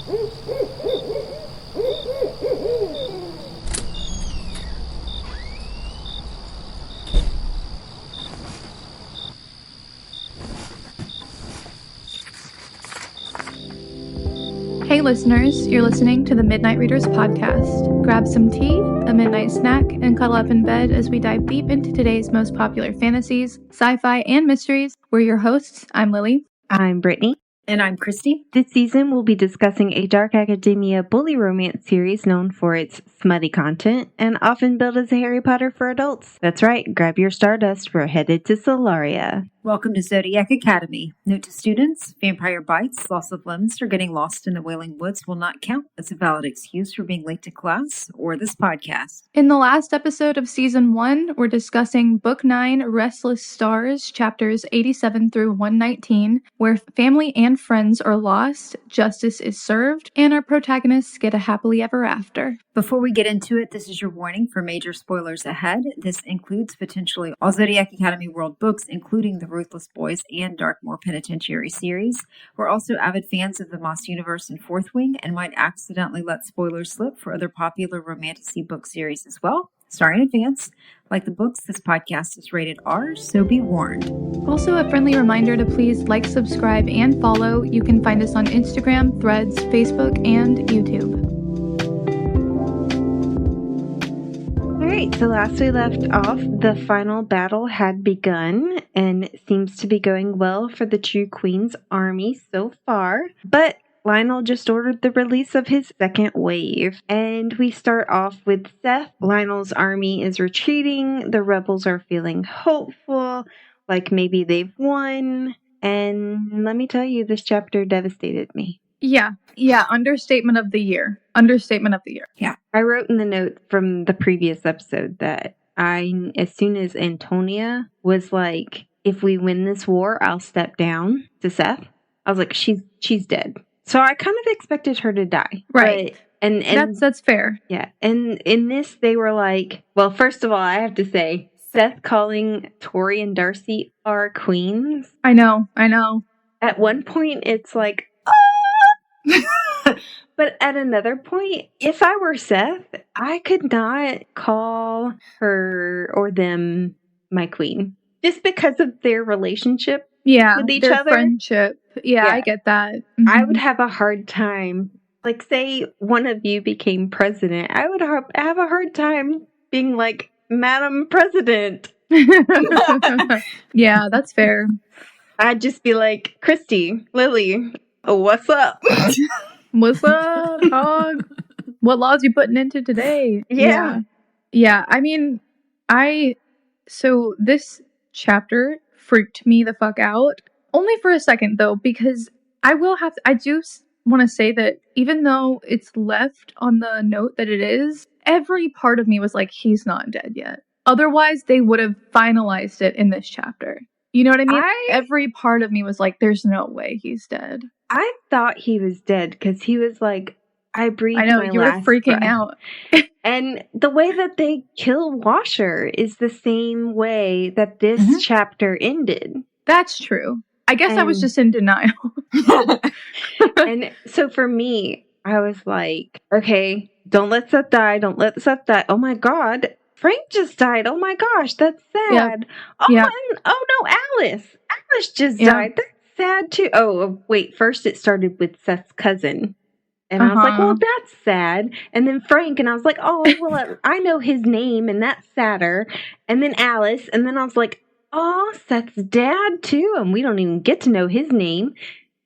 Hey listeners, you're listening to the Midnight Readers podcast. Grab some tea, a midnight snack, and cuddle up in bed as we dive deep into today's most popular fantasies, sci-fi, and mysteries. We're your hosts. I'm Lily. I'm Brittany. And I'm Christy. This season, we'll be discussing a dark academia bully romance series known for its smutty content and often billed as a Harry Potter for adults. That's right, grab your Stardust, we're headed to Lyra. Welcome to Zodiac Academy. Note to students, vampire bites, loss of limbs, or getting lost in the Wailing Woods will not count as a valid excuse for being late to class or this podcast. In the last episode of Season 1, we're discussing Book 9, Restless Stars, chapters 87 through 119, where family and friends are lost, justice is served, and our protagonists get a happily ever after. Before we get into it, this is your warning for major spoilers ahead. This includes potentially all Zodiac Academy World books, including the Ruthless Boys and Darkmoor Penitentiary series. We're also avid fans of the Moss Universe and Fourth Wing and might accidentally let spoilers slip for other popular romantasy book series as well. Sorry in advance. Like the books, this podcast is rated R, so be warned. Also, a friendly reminder to please like, subscribe, and follow. You can find us on Instagram, Threads, Facebook, and YouTube. Alright, so last we left off, the final battle had begun, and it seems to be going well for the True Queen's army so far. But Lionel just ordered the release of his second wave, and we start off with Seth. Lionel's army is retreating, the rebels are feeling hopeful, like maybe they've won, and let me tell you, this chapter devastated me. Yeah, understatement of the year. Yeah. I wrote in the note from the previous episode that as soon as Antonia was like, if we win this war, I'll step down to Seth, I was like, she's dead. So I kind of expected her to die. Right. But, and that's fair. Yeah. And in this, they were like, well, first of all, I have to say, Seth calling Tori and Darcy our queens. I know. At one point, it's like, but at another point, if I were Seth, I could not call her or them my queen. Just because of their relationship with each their other. Friendship. Yeah, I get that. Mm-hmm. I would have a hard time. Like, say one of you became president. I would have a hard time being like, Madam President. Yeah, that's fair. I'd just be like, Christy, Lily, what's up? What's up, dog? What laws you putting into today? Yeah. I mean, so this chapter freaked me the fuck out. Only for a second, though, because I do want to say that even though it's left on the note that it is, every part of me was like, he's not dead yet. Otherwise, they would have finalized it in this chapter. You know what I mean? Every part of me was like, there's no way he's dead. I thought he was dead because he was like, I breathed my last breath. I know, you were freaking out. And the way that they kill Washer is the same way that this chapter ended. That's true. I guess I was just in denial. And so for me, I was like, okay, don't let Seth die. Oh my God. Frank just died. Oh my gosh, that's sad. Yep. Oh no, Alice. Alice just died. That's sad too. Oh, wait. First it started with Seth's cousin. And I was like, well, that's sad. And then Frank, and I was like, oh, well, I know his name, and that's sadder. And then Alice, and then I was like, oh, Seth's dad too, and we don't even get to know his name.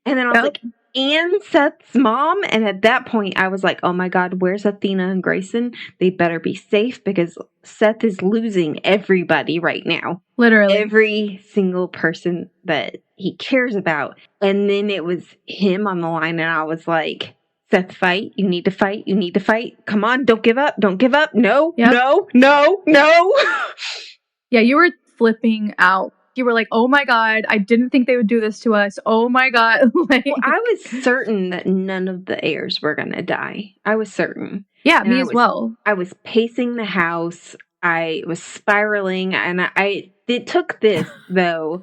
And then I was like, and Seth's mom. And at that point, I was like, oh my God, where's Athena and Grayson? They better be safe because Seth is losing everybody right now. Literally. Every single person that he cares about. And then it was him on the line, and I was like, Seth, fight. You need to fight. Come on, don't give up. No. Yeah, you were flipping out. You were like, oh my God, I didn't think they would do this to us. Oh my God. Like, well, I was certain that none of the heirs were going to die. I was certain. Yeah, and me as well. I was pacing the house. I was spiraling. And it took this, though,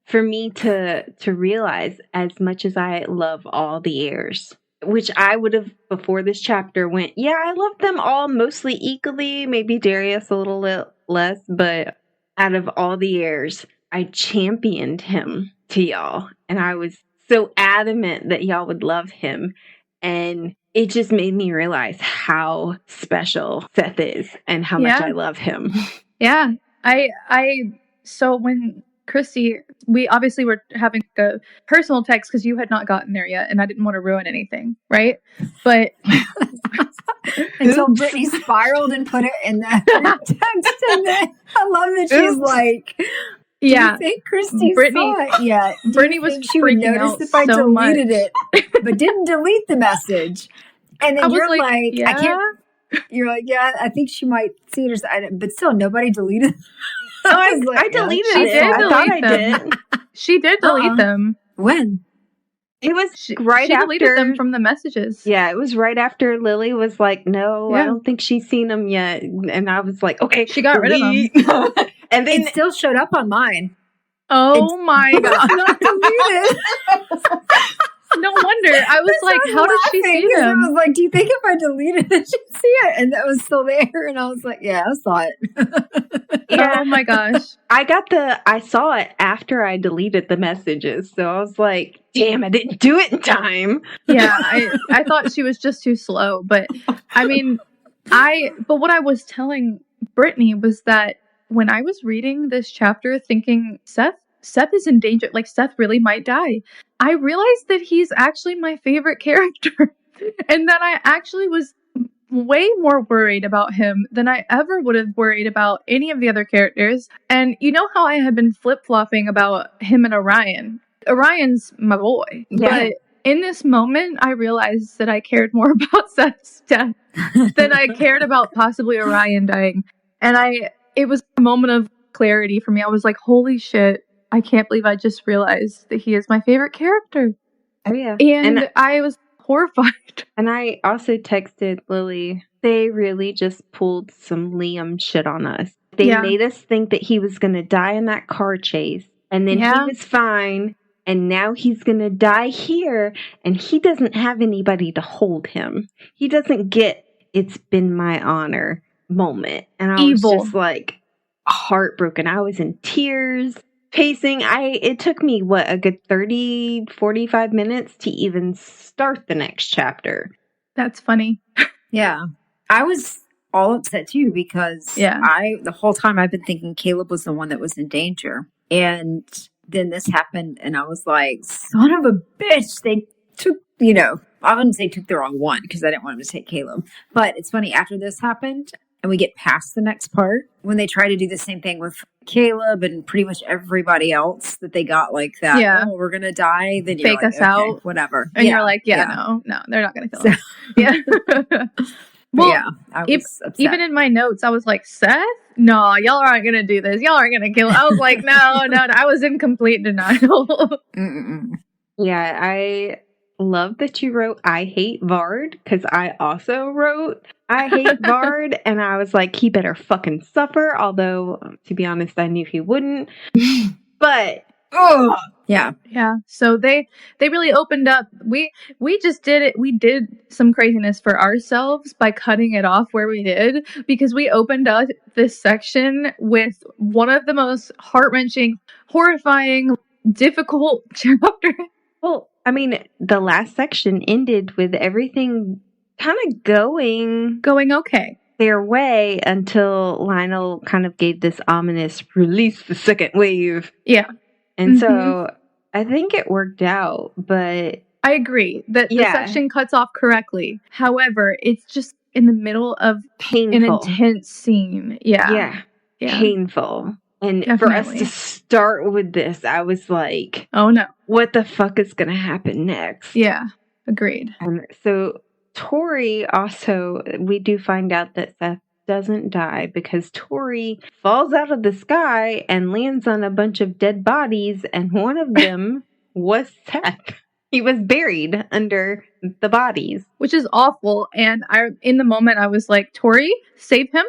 for me to realize, as much as I love all the heirs, which I would have before this chapter went, yeah, I love them all mostly equally, maybe Darius a little less, but out of all the heirs, I championed him to y'all, and I was so adamant that y'all would love him, and it just made me realize how special Seth is and how much I love him. Yeah. So when Christy, we obviously were having a personal text because you had not gotten there yet, and I didn't want to ruin anything, right? But until Brittany spiraled and put it in the text, and then I love that she's like, "Do you think Christy saw it yet? Brittany was she would notice if I deleted it, but didn't delete the message." And then you're like, yeah. I can't. You're like, yeah, I think she might see it, but still, nobody deleted. Oh, I deleted it. I thought I did. She did delete them. When? It was she after. Deleted them from the messages. Yeah, it was right after Lily was like, no, I don't think she's seen them yet. And I was like, okay. She got rid of them. And then it still showed up on mine. Oh my God. Not deleted. No wonder. I was like, how did she see them? I was like, do you think if I deleted it, she'd see it? And that was still there. And I was like, yeah, I saw it. Yeah. Oh my gosh. I saw it after I deleted the messages. So I was like, damn, I didn't do it in time. Yeah, I thought she was just too slow. But I mean, but what I was telling Brittany was that when I was reading this chapter thinking Seth is in danger, like Seth really might die, I realized that he's actually my favorite character. And that I actually was way more worried about him than I ever would have worried about any of the other characters. And you know how I have been flip-flopping about him and Orion. Orion's my boy. Yeah. But in this moment, I realized that I cared more about Seth's death than I cared about possibly Orion dying. And it was a moment of clarity for me. I was like, holy shit, I can't believe I just realized that he is my favorite character. Oh, yeah. And I was horrified. And I also texted Lily, they really just pulled some Liam shit on us. They made us think that he was going to die in that car chase. And then he was fine. And now he's going to die here. And he doesn't have anybody to hold him. He doesn't get it's been my honor moment. And I was just like heartbroken. I was in tears. Pacing, it took me, a good 30, 45 minutes to even start the next chapter. That's funny. Yeah. I was all upset too because the whole time I've been thinking Caleb was the one that was in danger. And then this happened and I was like, son of a bitch. They took, I wouldn't say took the wrong one because I didn't want him to take Caleb. But it's funny, after this happened and we get past the next part, when they try to do the same thing with Caleb and pretty much everybody else that they got like that, oh, we're going to die, then fake us out, whatever. And you're like, no, they're not going to kill us. Yeah. Well, I was upset. Even in my notes, I was like, Seth? No, y'all aren't going to do this. Y'all aren't going to kill him. I was like, no. I was in complete denial. Yeah, I love that you wrote, I hate Vard, because I also wrote, I hate Vard, and I was like, he better fucking suffer, although, to be honest, I knew he wouldn't. But, yeah. So they really opened up. We just did it. We did some craziness for ourselves by cutting it off where we did, because we opened up this section with one of the most heart-wrenching, horrifying, difficult chapters. Well, I mean, the last section ended with everything kind of going okay their way until Lionel kind of gave this ominous release the second wave. Yeah. And so I think it worked out, but I agree that the section cuts off correctly. However, it's just in the middle of an intense scene. Yeah. Painful. And for us to start with this, I was like, oh no, what the fuck is going to happen next? Yeah, agreed. So Tori also, we do find out that Seth doesn't die because Tori falls out of the sky and lands on a bunch of dead bodies, and one of them was Seth. He was buried under the bodies, which is awful. And in the moment, I was like, "Tori, save him?" ?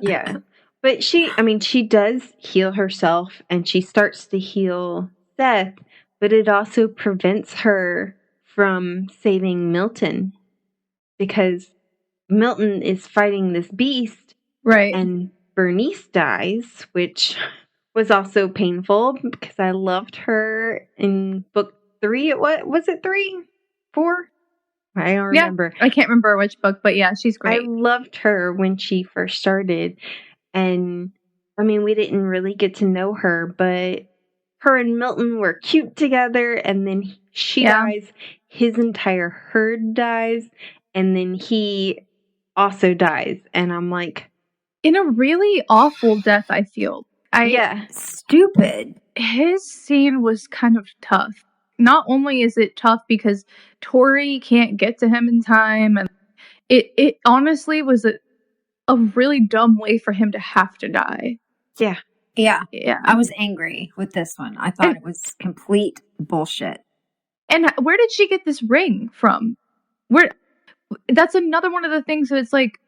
Yeah, but she does heal herself, and she starts to heal Seth, but it also prevents her from saving Milton, because Milton is fighting this beast, Right. and Bernice dies, which was also painful because I loved her in book 3. What was it, 3? 4? I don't remember. I can't remember which book, but yeah, she's great. I loved her when she first started, and I mean, we didn't really get to know her, but her and Milton were cute together, and then she dies, his entire herd dies, and then he also dies, and I'm like, in a really awful death, I feel. Stupid. His scene was kind of tough. Not only is it tough because Tori can't get to him in time, and it honestly was a really dumb way for him to have to die. Yeah. I was angry with this one. I thought it was complete bullshit. And where did she get this ring from? That's another one of the things that it's like,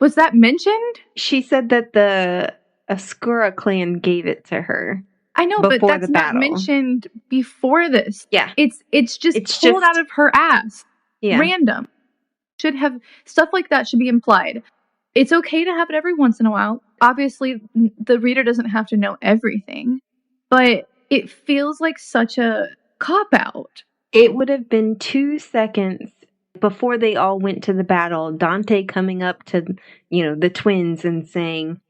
was that mentioned? She said that the Ascura clan gave it to her. I know, but that's not mentioned before this. Yeah. It's just pulled out of her ass. Yeah. Random. Should have stuff like that should be implied. It's okay to have it every once in a while. Obviously, the reader doesn't have to know everything, but it feels like such a cop-out. It would have been 2 seconds before they all went to the battle, Dante coming up to, the twins and saying,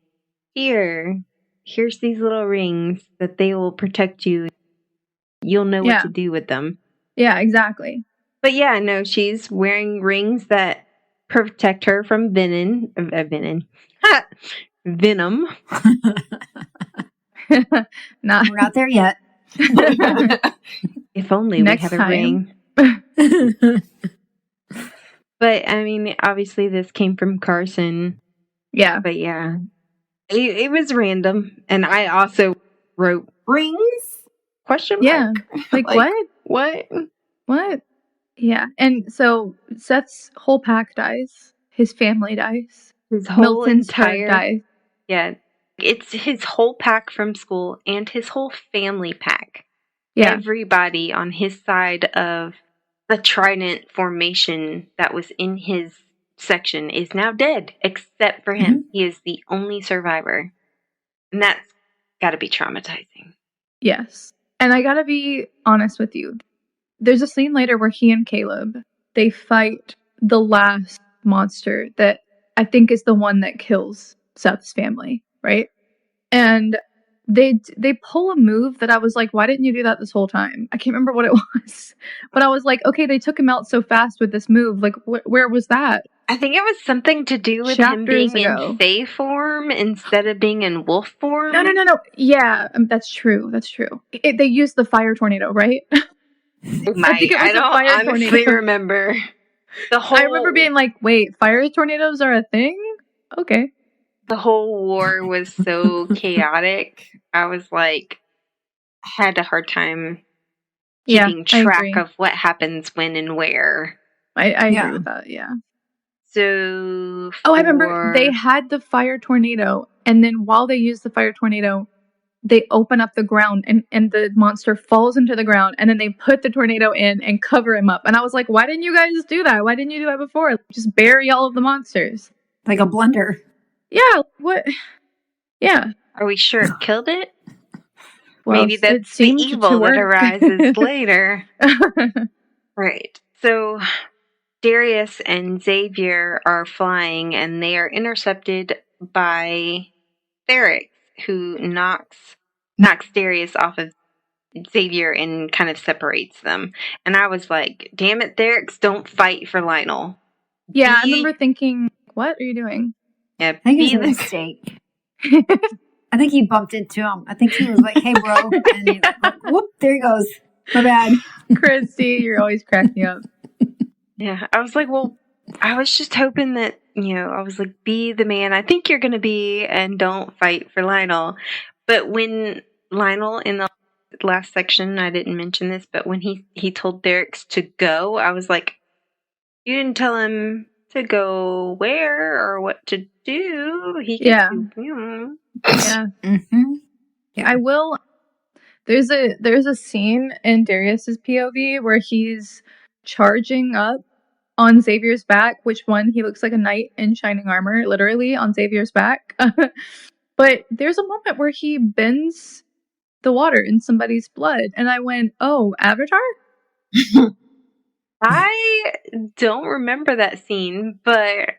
here's these little rings that they will protect you. You'll know what to do with them. Yeah, exactly. But yeah, no, she's wearing rings that protect her from venom. Venom. We're not there yet. If only we had a ring. But, I mean, obviously this came from Carson. Yeah. But yeah, it was random. And I also wrote rings? Question mark? Yeah. Like what? What? Yeah. And so Seth's whole pack dies. His family dies. His whole Milton's herd dies. Yeah. It's his whole pack from school and his whole family pack. Yeah. Everybody on his side of the Trident formation that was in his section is now dead, except for him. He is the only survivor. And that's got to be traumatizing. Yes. And I got to be honest with you. There's a scene later where he and Caleb, they fight the last monster that I think is the one that kills Seth's family, right? And they pull a move that I was like, why didn't you do that this whole time? I can't remember what it was. But I was like, okay, they took him out so fast with this move. Like, where was that? I think it was something to do with him being in Fae form instead of being in wolf form. No. Yeah, that's true. They used the fire tornado, right? I don't honestly remember. I remember being like, wait, fire tornadoes are a thing? Okay. The whole war was so chaotic. I was like, had a hard time keeping track of what happens when and where. I agree with that, yeah. So, I remember they had the fire tornado, and then while they used the fire tornado, they open up the ground and the monster falls into the ground, and then they put the tornado in and cover him up. And I was like, why didn't you guys do that? Why didn't you do that before? Just bury all of the monsters. Like a blender. Yeah, what? Yeah. Are we sure it killed it? Well, maybe that's the evil that arises later. Right. So Darius and Xavier are flying, and they are intercepted by Ferrex, who knocks Darius off of Xavier and kind of separates them. And I was like, damn it, Ferrex, don't fight for Lionel. Yeah, I remember thinking, what are you doing? Yeah, I think it was a mistake. I think he bumped into him. I think he was like, hey, bro. And he like, whoop, there he goes. My bad. Christy, you're always cracking up. Yeah, I was like, well, I was just hoping that, I was like, be the man I think you're going to be and don't fight for Lionel. But when Lionel, in the last section, I didn't mention this, but when he told Ferrex to go, I was like, you didn't tell him to go where or what to do. He can do. Yeah. Mm-hmm. Yeah. I will. There's a scene in Darius's POV where he's charging up on Xavier's back, which one, he looks like a knight in shining armor, literally, on Xavier's back. But there's a moment where he bends the water in somebody's blood, and I went, oh, Avatar? I don't remember that scene, but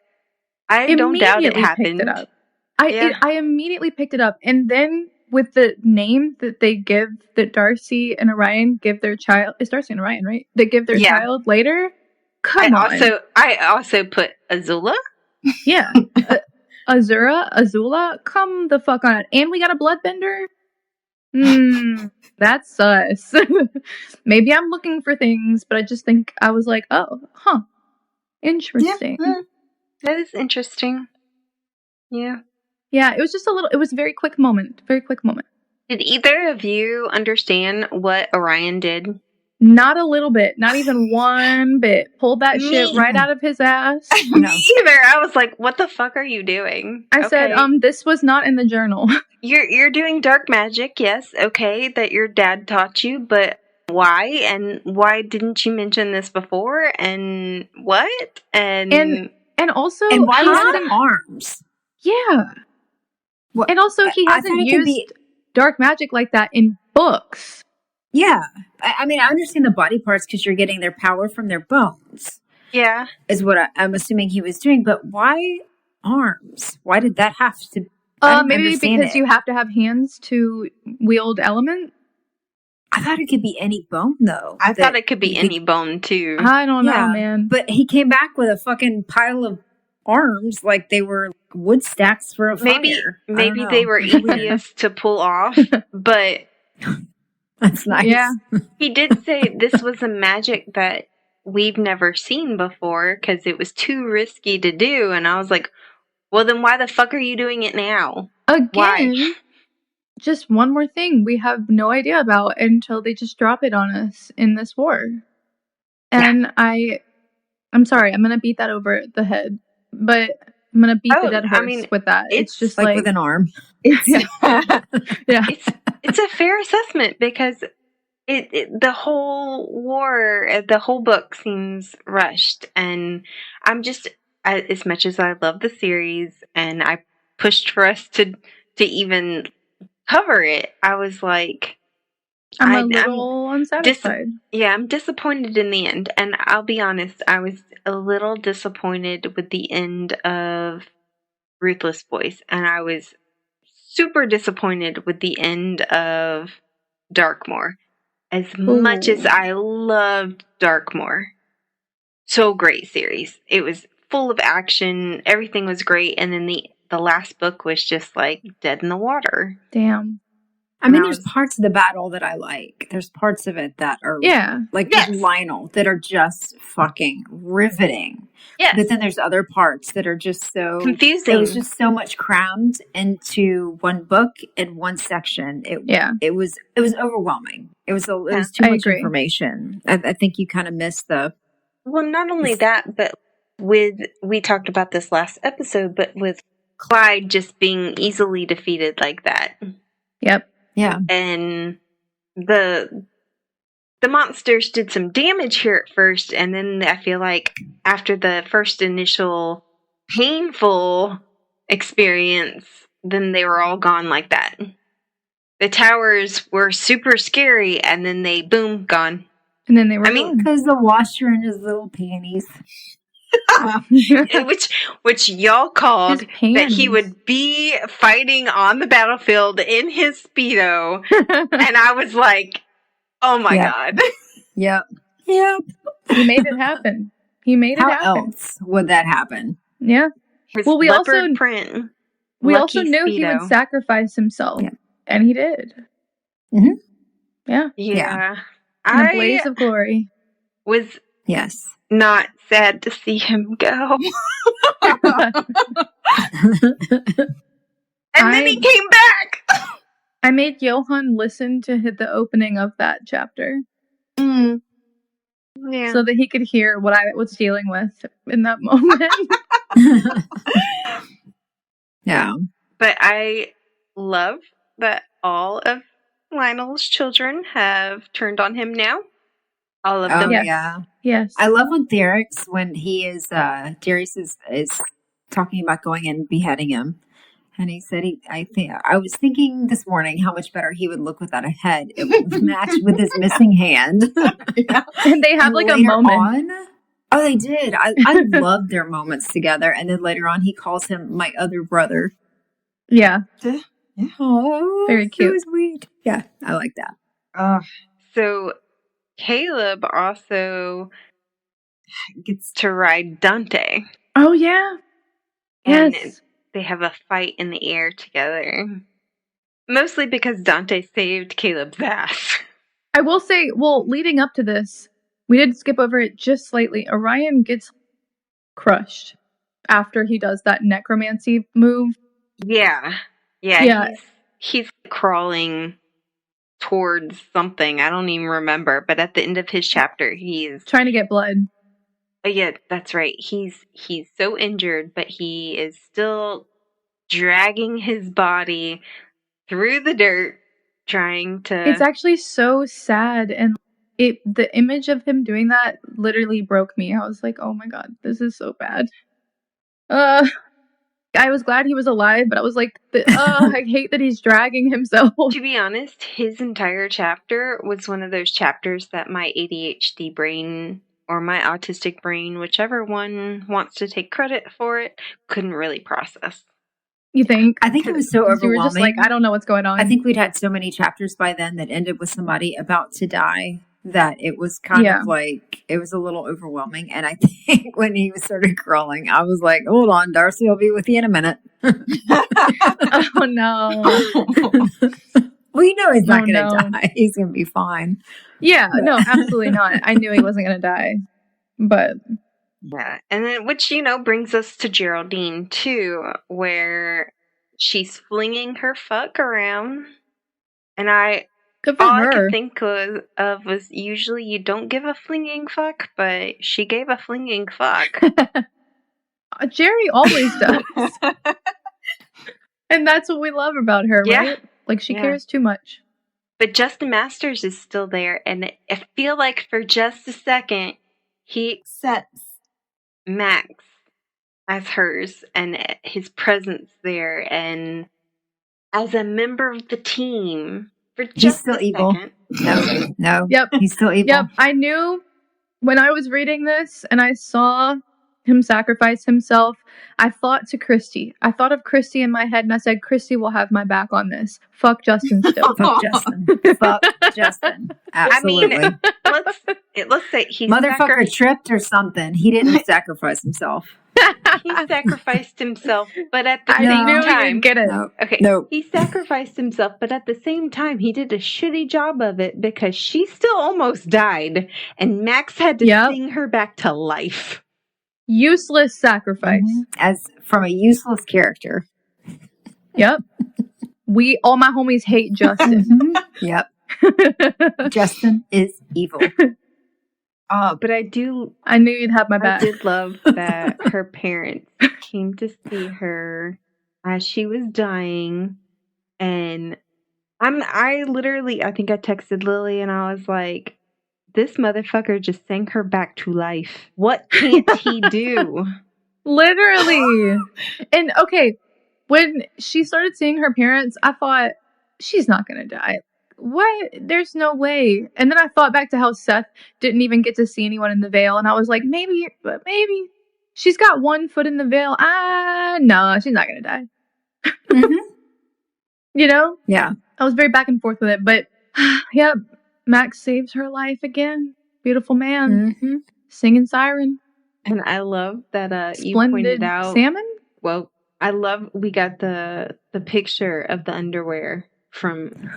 I don't doubt it happened. Picked it up. I immediately picked it up, and then with the name that they give, that Darcy and Orion give their child, it's Darcy and Orion, right? They give their child later. Come on. I also put Azula. Yeah. Azula, come the fuck on. And we got a bloodbender? That's sus. Maybe I'm looking for things, but I just think I was like, oh, huh. Interesting. Yeah, that is interesting. Yeah. Yeah, it was just it was a very quick moment. Very quick moment. Did either of you understand what Orion did? Not a little bit. Not even one bit. Pulled that shit right out of his ass. Me either. I was like, what the fuck are you doing? I said, this was not in the journal. You're doing dark magic, yes, okay, that your dad taught you, but why? And why didn't you mention this before? And what? And also, and why was it arms? Yeah. Well, and also, he hasn't used dark magic like that in books. Yeah. I mean, I understand the body parts because you're getting their power from their bones. Yeah. Is what I'm assuming he was doing. But why arms? Why did that have to... maybe because you have to have hands to wield element? I thought it could be any bone, though. I thought it could be any bone, too. I don't know, man. But he came back with a fucking pile of arms like they were wood stacks for a fire. Maybe they were easiest to pull off, but... That's nice. Yeah. He did say this was a magic that we've never seen before because it was too risky to do. And I was like, well, then why the fuck are you doing it now? Again, why? Just one more thing we have no idea about until they just drop it on us in this war. And I'm sorry, I'm going to beat that over the head. But I'm going to beat the dead horse with that. It's just like with an arm. Yeah. It's a fair assessment because the whole war, the whole book seems rushed, and I'm just, as much as I love the series and I pushed for us to even cover it, I was like, I'm a little unsatisfied. I'm disappointed in the end, and I'll be honest, I was a little disappointed with the end of Ruthless Boys, and I was super disappointed with the end of Darkmoor. As much as I loved Darkmoor. So great series. It was full of action. Everything was great. And then the last book was just like dead in the water. Damn. I mean, there's parts of the battle that I like. There's parts of it that are like Lionel that are just fucking riveting. Yes. But then there's other parts that are just so confusing. It was just so much crammed into one book in one section. It was overwhelming. It was too much information. I think you kind of missed the. Well, not only that, but we talked about this last episode, but with Clyde just being easily defeated like that. Yep. Yeah. And the monsters did some damage here at first, and then I feel like after the first initial painful experience, then they were all gone like that. The towers were super scary, and then they, boom, gone. And then they were gone. Because the washer in his little panties. which y'all called that he would be fighting on the battlefield in his Speedo. And I was like, oh my God. Yep. He made it happen. How else would that happen? Yeah. Well, we also knew Speedo. He would sacrifice himself. Yeah. And he did. Mm-hmm. Yeah. Yeah. In a blaze of glory. Was not sad to see him go. And then he came back. I made Johan listen to the opening of that chapter. Yeah. So that he could hear what I was dealing with in that moment. Yeah. But I love that all of Lionel's children have turned on him now. All of them. Yeah. Yes. I love when Therex, when he is, Darius is talking about going and beheading him. And he said, I was thinking this morning how much better he would look without a head. It would match with his missing hand. Yeah. And they have like a moment. Oh, they did. I loved their moments together. And then later on, he calls him my other brother. Yeah. Oh, very cute. So sweet. Yeah, I like that. So Caleb also gets to ride Dante. Oh, yeah. And Yes. they have a fight in the air together. Mostly because Dante saved Caleb's ass. I will say, well, leading up to this, we did skip over it just slightly. Orion gets crushed after he does that necromancy move. Yeah. He's crawling towards something. I don't even remember. But at the end of his chapter, he's trying to get blood. Yeah, that's right. He's so injured, but he is still dragging his body through the dirt, trying to... It's actually so sad, and the image of him doing that literally broke me. I was like, oh my god, this is so bad. I was glad he was alive, but I was like, I hate that he's dragging himself. To be honest, his entire chapter was one of those chapters that my ADHD brain, or my autistic brain, whichever one wants to take credit for it, couldn't really process. You think? I think it was so overwhelming. You were just like, I don't know what's going on. I think we'd had so many chapters by then that ended with somebody about to die that it was kind of like, it was a little overwhelming. And I think when he started crawling, I was like, hold on, Darcy will be with you in a minute. Oh, no. Well, you know he's not going to die. He's going to be fine. Yeah, no, absolutely not. I knew he wasn't going to die. But... yeah, and then, which, brings us to Geraldine, too, where she's flinging her fuck around. And I could think of was usually you don't give a flinging fuck, but she gave a flinging fuck. Jerry always does. And that's what we love about her, right? Like, she cares too much. But Justin Masters is still there, and I feel like for just a second, he accepts Max as hers and his presence there, and as a member of the team for just a second. No. Yep. He's still evil. Yep. I knew when I was reading this and I saw him sacrifice himself, I thought to Christy. I thought of Christy in my head and I said, Christy will have my back on this. Fuck Justin still. Fuck Justin. Fuck Justin. Absolutely. I mean, let's say he motherfucker tripped or something. He didn't sacrifice himself. He sacrificed himself, but at the same time, get it. He sacrificed himself, but at the same time, he did a shitty job of it because she still almost died, and Max had to sing her back to life. Useless sacrifice, as from a useless character. Yep. All my homies hate Justin. Yep. Justin is evil. But I knew you'd have my back. I did love that her parents came to see her as she was dying, and I think I texted Lily and I was like, this motherfucker just sang her back to life. What can't he do? Literally. And okay, when she started seeing her parents, I thought, she's not gonna die. What? There's no way. And then I thought back to how Seth didn't even get to see anyone in the veil, and I was like, maybe she's got one foot in the veil. No, she's not gonna die. You know? Yeah. I was very back and forth with it, but yeah, Max saves her life again. Beautiful man. Singing siren. And I love that you Splendid pointed out salmon? Well, I love we got the picture of the underwear from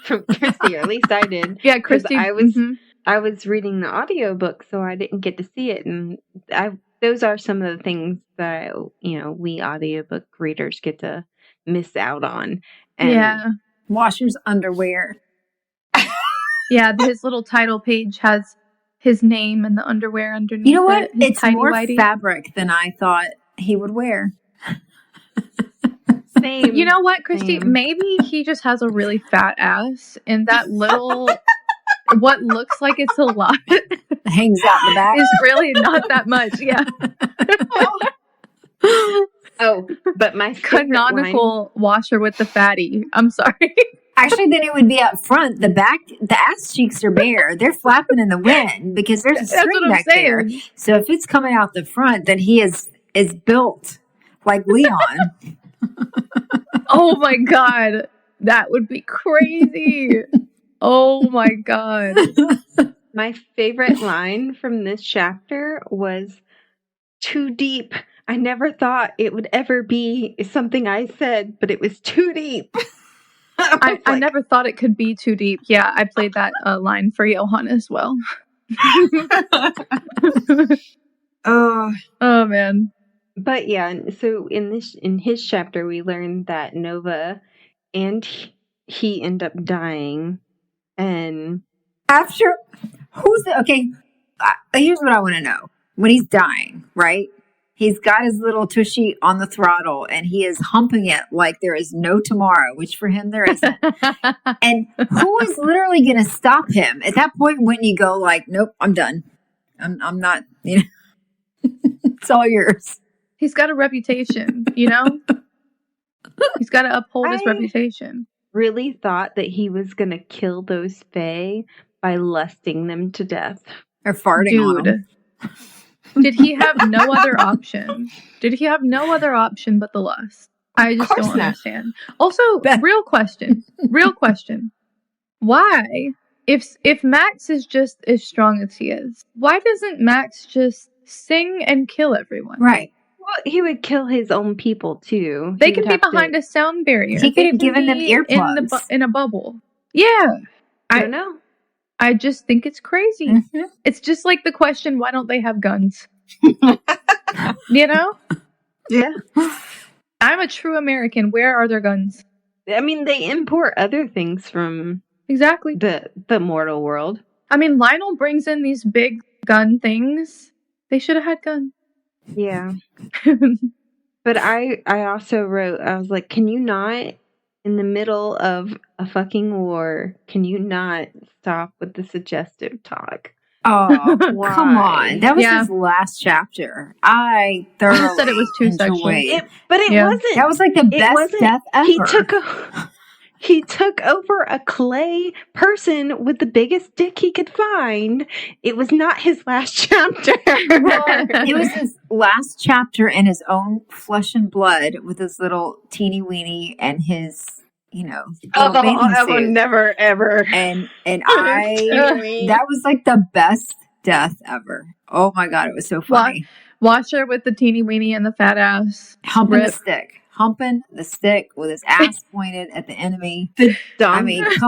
Christy, or at least I did. Yeah, Christy. I was reading the audiobook, so I didn't get to see it, and those are some of the things that we audiobook readers get to miss out on. And Washer's underwear. Yeah, his little title page has his name and the underwear underneath. You know what? It's more whitey fabric than I thought he would wear. Same. You know what, Christy? Same. Maybe he just has a really fat ass, and that little what looks like it's a lot Hangs out the back. is really not that much. Yeah. Oh, but my favorite Canonical washer with the fatty. I'm sorry. Actually, then it would be up front. The ass cheeks are bare. They're flapping in the wind because there's a That's string what I'm back there. saying. So if it's coming out the front, then he is built like Leon. Oh my God. That would be crazy. Oh my God. My favorite line from this chapter was, "Too deep. I never thought it would ever be something I said, but it was too deep." I never thought it could be too deep. Yeah, I played that line for Johan as well. Oh, man. But yeah, so in his chapter, we learned that Nova and he end up dying, and after here's what I want to know. When he's dying, right? He's got his little tushy on the throttle and he is humping it like there is no tomorrow, which for him there isn't. And who is literally going to stop him? At that point, wouldn't you go like, nope, I'm done. I'm not, it's all yours. He's got a reputation, He's got to uphold his reputation. Really thought that he was going to kill those Fae by lusting them to death. Or farting on them. Did he have no other option? Did he have no other option but the lust? I just don't understand. Also, real question. Why, if Max is just as strong as he is, why doesn't Max just sing and kill everyone? Right. Well, he would kill his own people too. They can be behind a sound barrier. He could have given them earplugs. In a bubble. Yeah. I don't know. I just think it's crazy. Mm-hmm. It's just like the question, why don't they have guns? Yeah. I'm a true American. Where are their guns? I mean, they import other things from exactly the mortal world. I mean, Lionel brings in these big gun things. They should have had guns. Yeah. But I also wrote, I was like, can you not, in the middle of a fucking war, can you not stop with the suggestive talk? Oh, come on. That was his last chapter. I thoroughly said it was too sexual. But it wasn't. That was like the best death ever. He took over a clay person with the biggest dick he could find. It was not his last chapter. It was his last chapter in his own flesh and blood with his little teeny weeny and his, I will never ever. And that was like the best death ever. Oh my God, it was so funny. Washer with the teeny weeny and the fat ass. Humping the stick with his ass pointed at the enemy. Come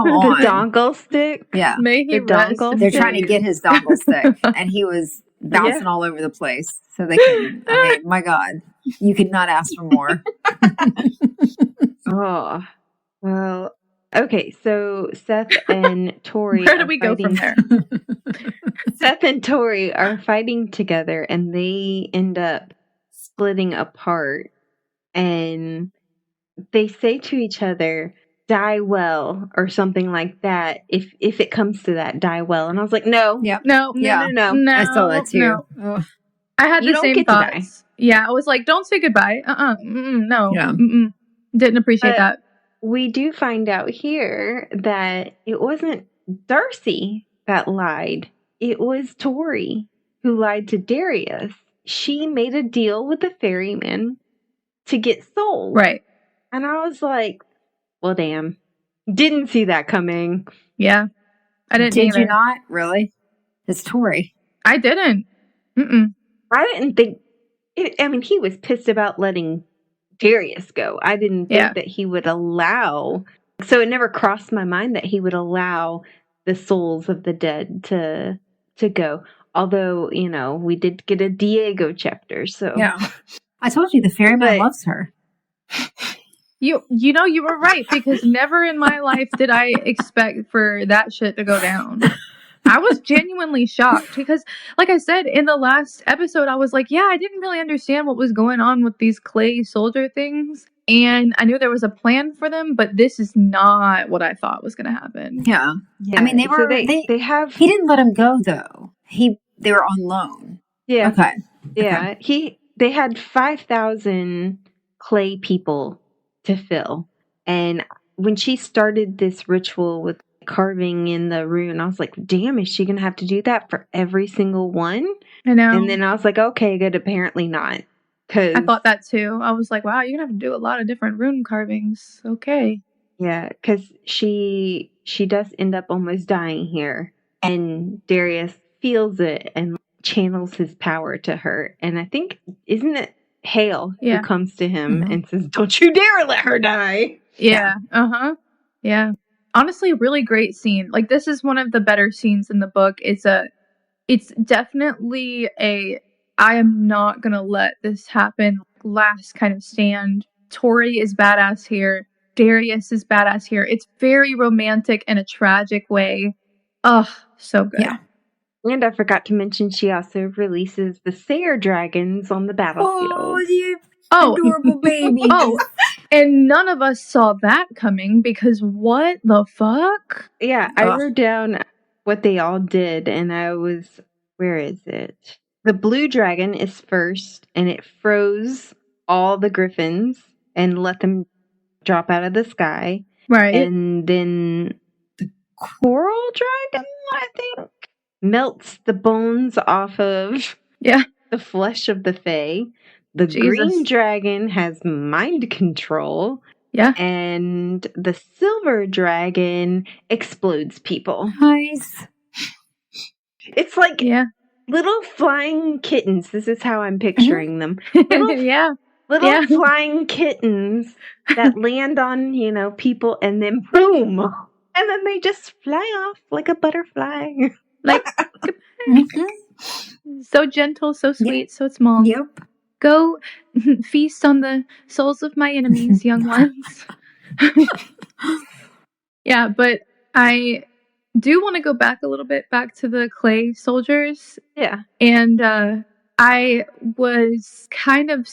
on. The dongle stick? Yeah. May he rest. They're trying to get his dongle stick. And he was bouncing all over the place. So they can, my God. You could not ask for more. Oh. Well, okay. So Seth and Tori Where do we go from there? Seth and Tori are fighting together and they end up splitting apart. And they say to each other, "Die well," or something like that. If it comes to that, die well. And I was like, no. Yep. No. I saw that too. No. I had the same thoughts. Yeah, I was like, don't say goodbye. No. Yeah. Didn't appreciate that. We do find out here that it wasn't Darcy that lied. It was Tori who lied to Darius. She made a deal with the ferryman to get sold. Right. And I was like, well, damn. Didn't see that coming. Yeah. I didn't Did either. you not? Really? It's Tori. I didn't. I didn't think... he was pissed about letting Darius go. I didn't think that he would allow... So it never crossed my mind that he would allow the souls of the dead to go. Although, we did get a Diego chapter, so... Yeah. I told you the ferryman loves her. You were right, because never in my life did I expect for that shit to go down. I was genuinely shocked because, like I said, in the last episode, I was like, I didn't really understand what was going on with these clay soldier things. and I knew there was a plan for them, but this is not what I thought was going to happen. Yeah. Yeah. I mean, So they have. He didn't let him go though. They were on loan. Yeah. Okay. Yeah. Okay. They had 5,000 clay people to fill, and when she started this ritual with carving in the rune, I was like, damn, is she gonna have to do that for every single one? I know. And then I was like, okay, good. Apparently not. I thought that too. I was like, wow, you're gonna have to do a lot of different rune carvings. Okay. Yeah, because she does end up almost dying here, and Darius feels it and channels his power to her. And I think, isn't it Hale who comes to him and says, "Don't you dare let her die." Yeah. Uh-huh. Yeah. Honestly, really great scene. Like, this is one of the better scenes in the book. It's definitely I am not gonna let this happen last kind of stand. Tori is badass here. Darius is badass here. It's very romantic in a tragic way. Ugh, so good. Yeah. And I forgot to mention, she also releases the Sayer dragons on the battlefield. Oh, adorable babies. Oh, and none of us saw that coming, because what the fuck? Yeah, I wrote down what they all did, and where is it? The blue dragon is first, and it froze all the griffins and let them drop out of the sky. Right. And then the coral dragon, I think, melts the bones off of the flesh of the Fae. The green dragon has mind control. Yeah. And the silver dragon explodes people. Nice. It's like little flying kittens. This is how I'm picturing them. Little flying kittens that land on, people, and then boom. And then they just fly off like a butterfly. Like, so gentle, so sweet, so small. Yep. Go feast on the souls of my enemies, young ones. Yeah, but I do want to go back a little bit, back to the clay soldiers. Yeah. And I was kind of...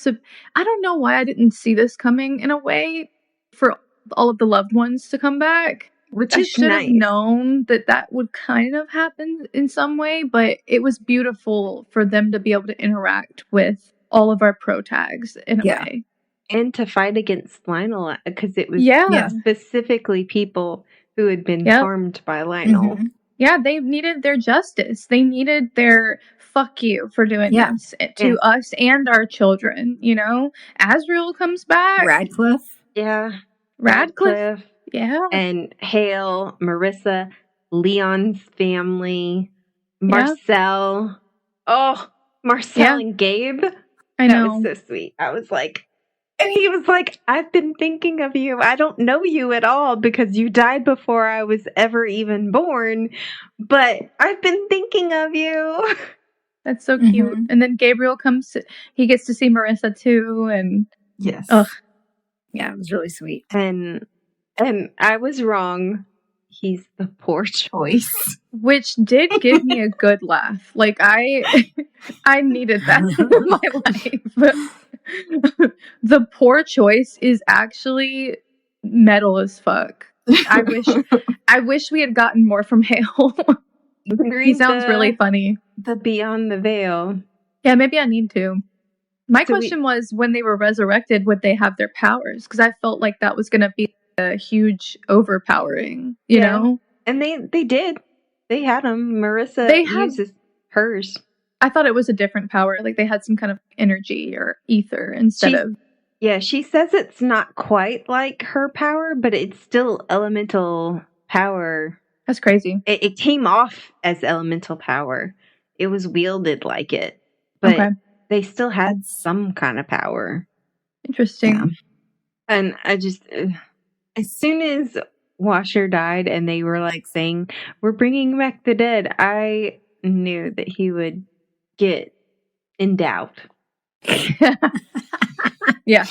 I don't know why I didn't see this coming in a way, for all of the loved ones to come back. Which I is should nice. have known that would kind of happen in some way, but it was beautiful for them to be able to interact with all of our pro tags in a way. And to fight against Lionel, because it was specifically people who had been harmed by Lionel. Mm-hmm. Yeah, they needed their justice. They needed their fuck you for doing this to us and our children, Asriel comes back. Radcliffe. Yeah. Radcliffe. Yeah. And Hale, Marissa, Leon's family, Marcel. Oh, Marcel and Gabe. I know. That was so sweet. I was like, and he was like, I've been thinking of you. I don't know you at all because you died before I was ever even born, but I've been thinking of you. That's so cute. Mm-hmm. And then Gabriel he gets to see Marissa too, and yes. Ugh. Yeah, it was really sweet. And I was wrong. He's the poor choice. Which did give me a good laugh. Like, I needed that in my life. The poor choice is actually metal as fuck. I wish we had gotten more from Hale. He sounds really funny. The Beyond the Veil. Yeah, maybe I need to. My question was, when they were resurrected, would they have their powers? Because I felt like that was going to be a huge overpowering, you know? And they did. They had them. Marissa uses hers. I thought it was a different power. Like, they had some kind of energy or ether instead of... Yeah, she says it's not quite like her power, but it's still elemental power. That's crazy. It came off as elemental power. It was wielded like it. But they still had some kind of power. Interesting. Yeah. And I just... as soon as Washer died and they were like saying, we're bringing back the dead, I knew that he would get in doubt. Yeah.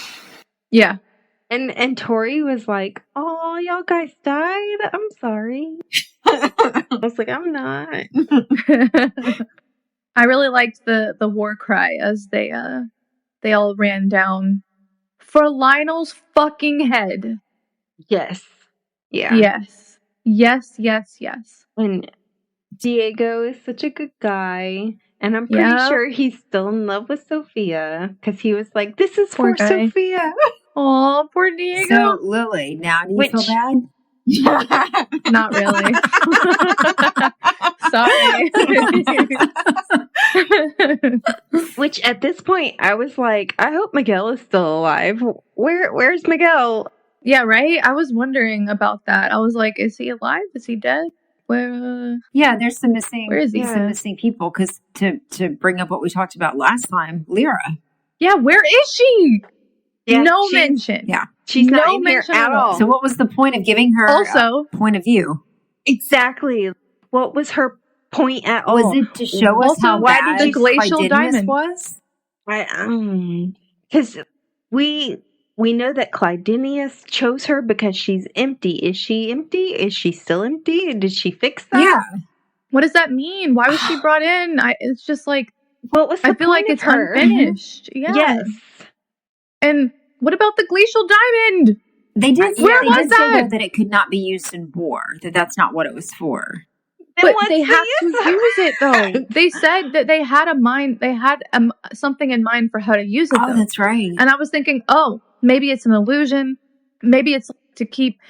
Yeah. And Tori was like, oh, y'all guys died? I'm sorry. I was like, I'm not. I really liked the war cry as they all ran down for Lionel's fucking head. Yes. Yeah. Yes. Yes, yes, yes. And Diego is such a good guy. And I'm pretty sure he's still in love with Sophia. Because he was like, this is Poor for guy. Sophia. Oh, poor Diego. So, Lily, now do you feel bad? Not really. Sorry. Which at this point, I was like, I hope Miguel is still alive. Where's Miguel? Yeah, right? I was wondering about that. I was like, is he alive? Is he dead? Where? Yeah, there's some missing. Where is he? Some missing people. Because to bring up what we talked about last time, Lyra. Yeah, where is she? Yeah, no mention. Yeah, she's not in here at all. So what was the point of giving her also a point of view? Exactly. What was her point at all? Was it to show us how bad the glacial diamond was? Because we know that Clydenius chose her because she's empty. Is she empty? Is she still empty? Did she fix that? Yeah. What does that mean? Why was she brought in? It's just like, what was the I feel like it's unfinished. Yeah. Yes. And what about the glacial diamond? They did. Where they was did say that? That it could not be used in war. That's not what it was for. But they have to use it though. They said that they had a mind. They had something in mind for how to use it. Oh, though. that's right. And I was thinking, oh, maybe it's an illusion. Maybe it's to keep,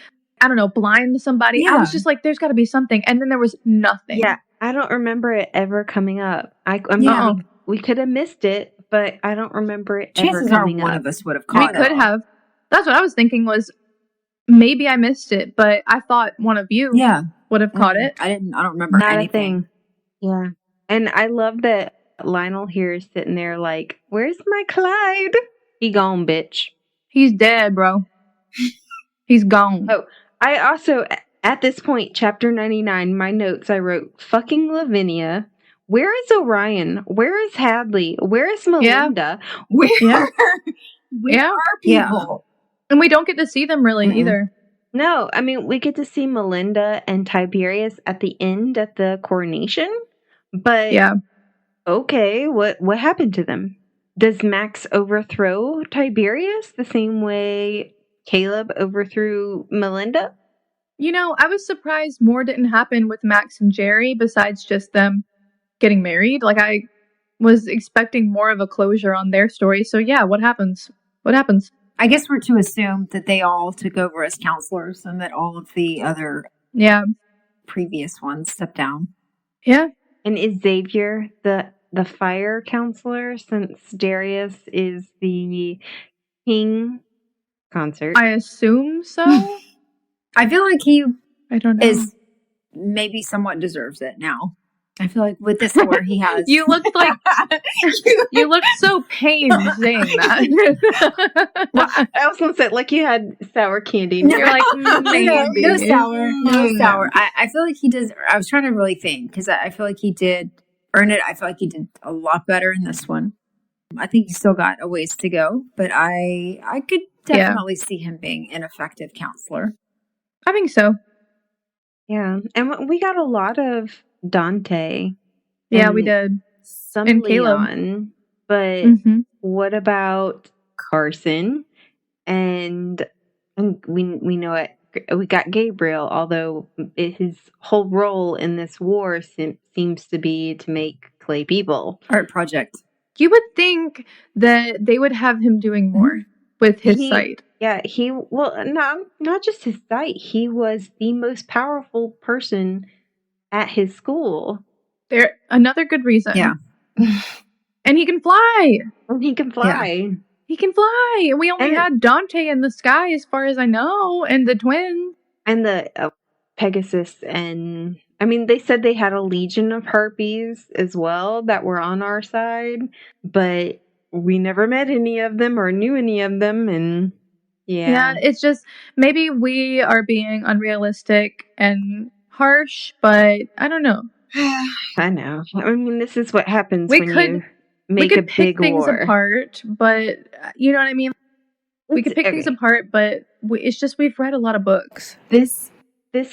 I don't know, blind somebody. Yeah. I was just like, there's got to be something. And then there was nothing. Yeah, I don't remember it ever coming up. I mean, we could have missed it, but I don't remember it Chances ever coming are one up. of us would have caught it. We could have. That's what I was thinking was maybe I missed it, but I thought one of you would have caught it. I don't remember Not anything. A thing. Yeah. And I love that Lionel here is sitting there like, where's my Clyde? He gone, bitch. He's dead, bro. He's gone. Oh, I also, at this point, chapter 99, my notes, I wrote, fucking Lavinia. Where is Orion? Where is Hadley? Where is Melinda? Where are people? Yeah. And we don't get to see them really either. No, I mean, we get to see Melinda and Tiberius at the end at the coronation. But, okay, what happened to them? Does Max overthrow Tiberius the same way Caleb overthrew Melinda? You know, I was surprised more didn't happen with Max and Jerry besides just them getting married. Like, I was expecting more of a closure on their story. So, yeah, what happens? What happens? I guess we're to assume that they all took over as counselors and that all of the other previous ones stepped down. Yeah. And is Xavier the fire counselor since Darius is the king consort? I assume so. I feel like he I don't know. is maybe somewhat deserves it now. I feel like with this war he has. You looked like you looked so pained saying that. Well, I was gonna say like you had sour candy. No, You're like maybe. No sour. No sour. I feel like he does. I was trying to really think because I feel like he did earn it. I feel like he did a lot better in this one. I think he still got a ways to go, but I could definitely see him being an effective counselor. I think so. Yeah, and we got a lot of Dante. Yeah, we did. Some and Leon, but what about Carson? And we know it. We got Gabriel, although his whole role in this war seems to be to make clay people. Art project. You would think that they would have him doing more with his sight. Yeah, not just his sight. He was the most powerful person at his school. There, another good reason. Yeah. And he can fly. And he can fly. Yeah. He can fly. And we only had Dante in the sky as far as I know, and the twins. And the Pegasus, and I mean, they said they had a legion of harpies as well that were on our side, but we never met any of them or knew any of them, and yeah, it's just maybe we are being unrealistic and harsh, but I don't know. I know. I mean, this is what happens when you make a big things war. Apart, but you know what I mean. We could pick things apart, but it's just we've read a lot of books. This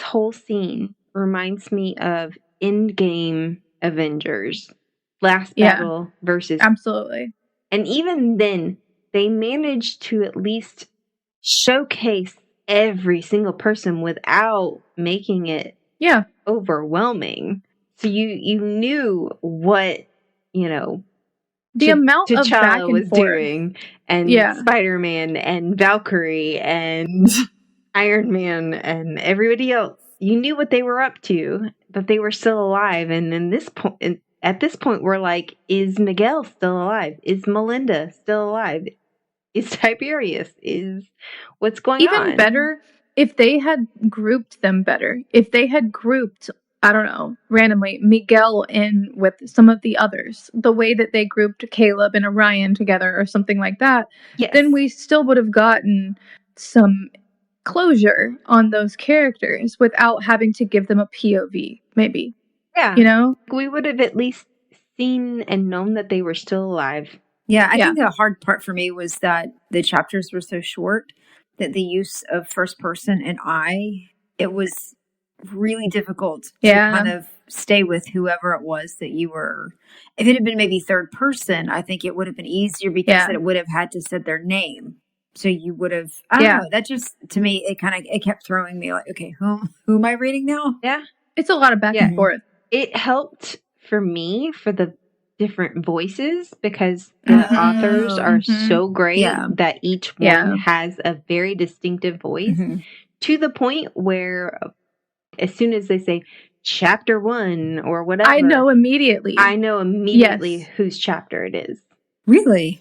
whole scene reminds me of Endgame Avengers, last battle versus absolutely. And even then, they managed to at least showcase every single person without making it overwhelming. So you knew what, the amount of back T'Challa and was forth doing, and Spider-Man and Valkyrie and Iron Man and everybody else. You knew what they were up to, but they were still alive. And at this point, we're like, is Miguel still alive? Is Melinda still alive? Is Tiberius? Is what's going on? Even better if they had grouped them better. If they had grouped, I don't know, randomly, Miguel in with some of the others, the way that they grouped Caleb and Orion together or something like that, then we still would have gotten some closure on those characters without having to give them a POV, maybe. Yeah. We would have at least seen and known that they were still alive. Yeah, I think the hard part for me was that the chapters were so short that the use of first person and it was really difficult to kind of stay with whoever it was that you were. If it had been maybe third person, I think it would have been easier because it would have had to say their name. So you would have, I don't know, that just, to me, it kept throwing me like, okay, who am I reading now? Yeah. It's a lot of back and forth. It helped for me for the different voices because the authors are so great that each one has a very distinctive voice to the point where as soon as they say chapter 1 or whatever, I know immediately whose chapter it is. Really?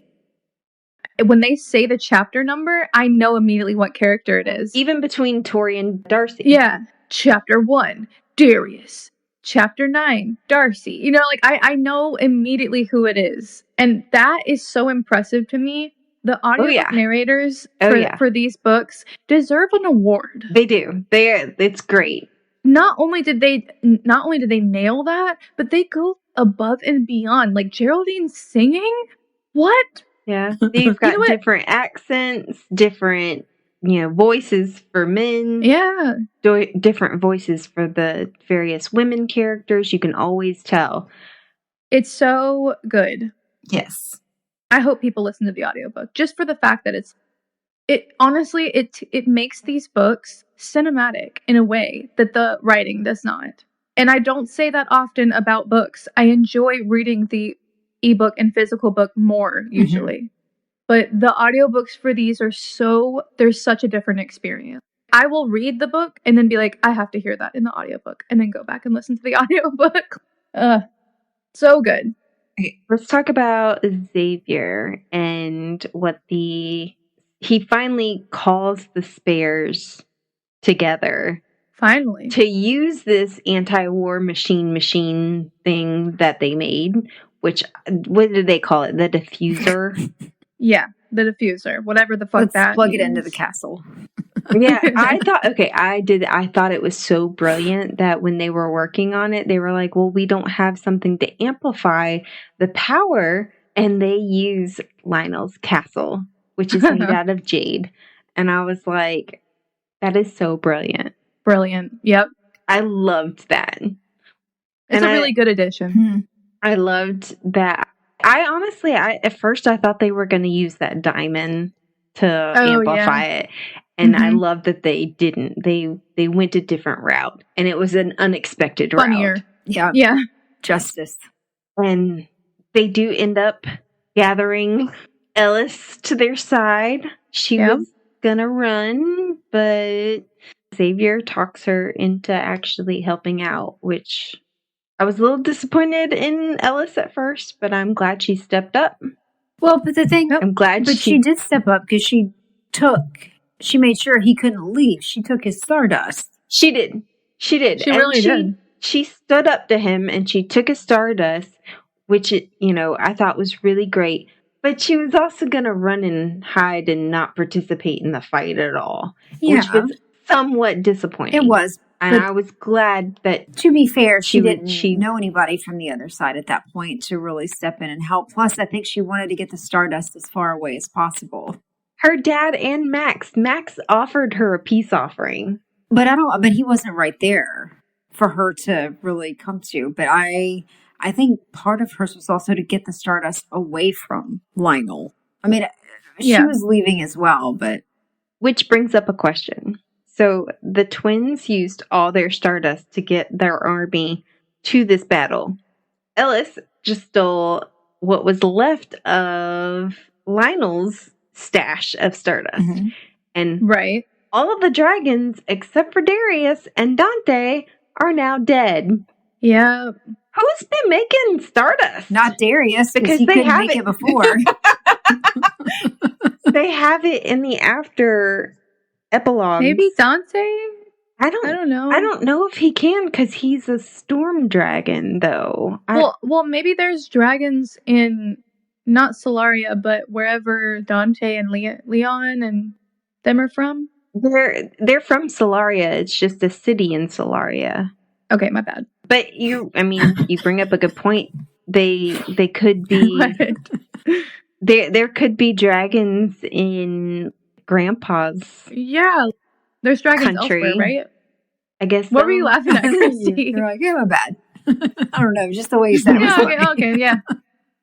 When they say the chapter number, I know immediately what character it is. Even between Tori and Darcy. Yeah. Chapter 1, Darius. Chapter 9, Darcy. I know immediately who it is. And that is so impressive to me. The audio narrators for these books deserve an award. They do. It's great. Not only did they nail that, but they go above and beyond. Like Geraldine singing? What? Yeah. They've got different accents, different voices for men. Yeah. Different voices for the various women characters. You can always tell. It's so good. Yes. I hope people listen to the audiobook just for the fact that it makes these books cinematic in a way that the writing does not. And I don't say that often about books. I enjoy reading the ebook and physical book more usually. But the audiobooks for these there's such a different experience. I will read the book and then be like, I have to hear that in the audiobook, and then go back and listen to the audiobook. So good. Okay, let's talk about Xavier and what he finally calls the spares together. Finally. To use this anti-war machine thing that they made, what did they call it? The diffuser? Yeah, the diffuser. Whatever the fuck Let's plug it into the castle. Yeah, I thought it was so brilliant that when they were working on it, they were like, well, we don't have something to amplify the power. And they use Lionel's castle, which is made out of jade. And I was like, that is so brilliant. Brilliant. Yep. I loved that. It's a really good addition. I loved that. At first I thought they were going to use that diamond to amplify it. And I love that they didn't. They went a different route. And it was an unexpected Funnier. route. Yeah. Yeah. Justice. And they do end up gathering Ellis to their side. She was going to run, but Xavier talks her into actually helping out, which I was a little disappointed in Ellis at first, but I'm glad she stepped up. Well, but the thing, I'm glad she did step up because she made sure he couldn't leave. She took his stardust. She did. She really did. She stood up to him and she took his stardust, which I thought was really great. But she was also going to run and hide and not participate in the fight at all, which was somewhat disappointing. It was. And I was glad that... To be fair, she didn't know anybody from the other side at that point to really step in and help. Plus, I think she wanted to get the stardust as far away as possible. Her dad and Max. Max offered her a peace offering. But he wasn't right there for her to really come to. But I think part of hers was also to get the stardust away from Lionel. I mean, She was leaving as well, but... Which brings up a question. So the twins used all their stardust to get their army to this battle. Ellis just stole what was left of Lionel's stash of stardust. Mm-hmm. And right. all of the dragons, except for Darius and Dante, are now dead. Yeah. Who's been making stardust? Not Darius, because he couldn't make it before. They have it in the after epilogue. Maybe Dante? I don't know. I don't know if he can, because he's a storm dragon, though. Well, maybe there's dragons in not Solaria, but wherever Dante and Leon and them are from. They're from Solaria. It's just a city in Solaria. Okay, my bad. But you bring up a good point. They could be. There could be dragons in Grandpa's. Yeah, there's dragons country. Elsewhere, right? I guess. What were you laughing at, Christy? You're like, yeah, my bad. I don't know, just the way you said it. Okay, yeah.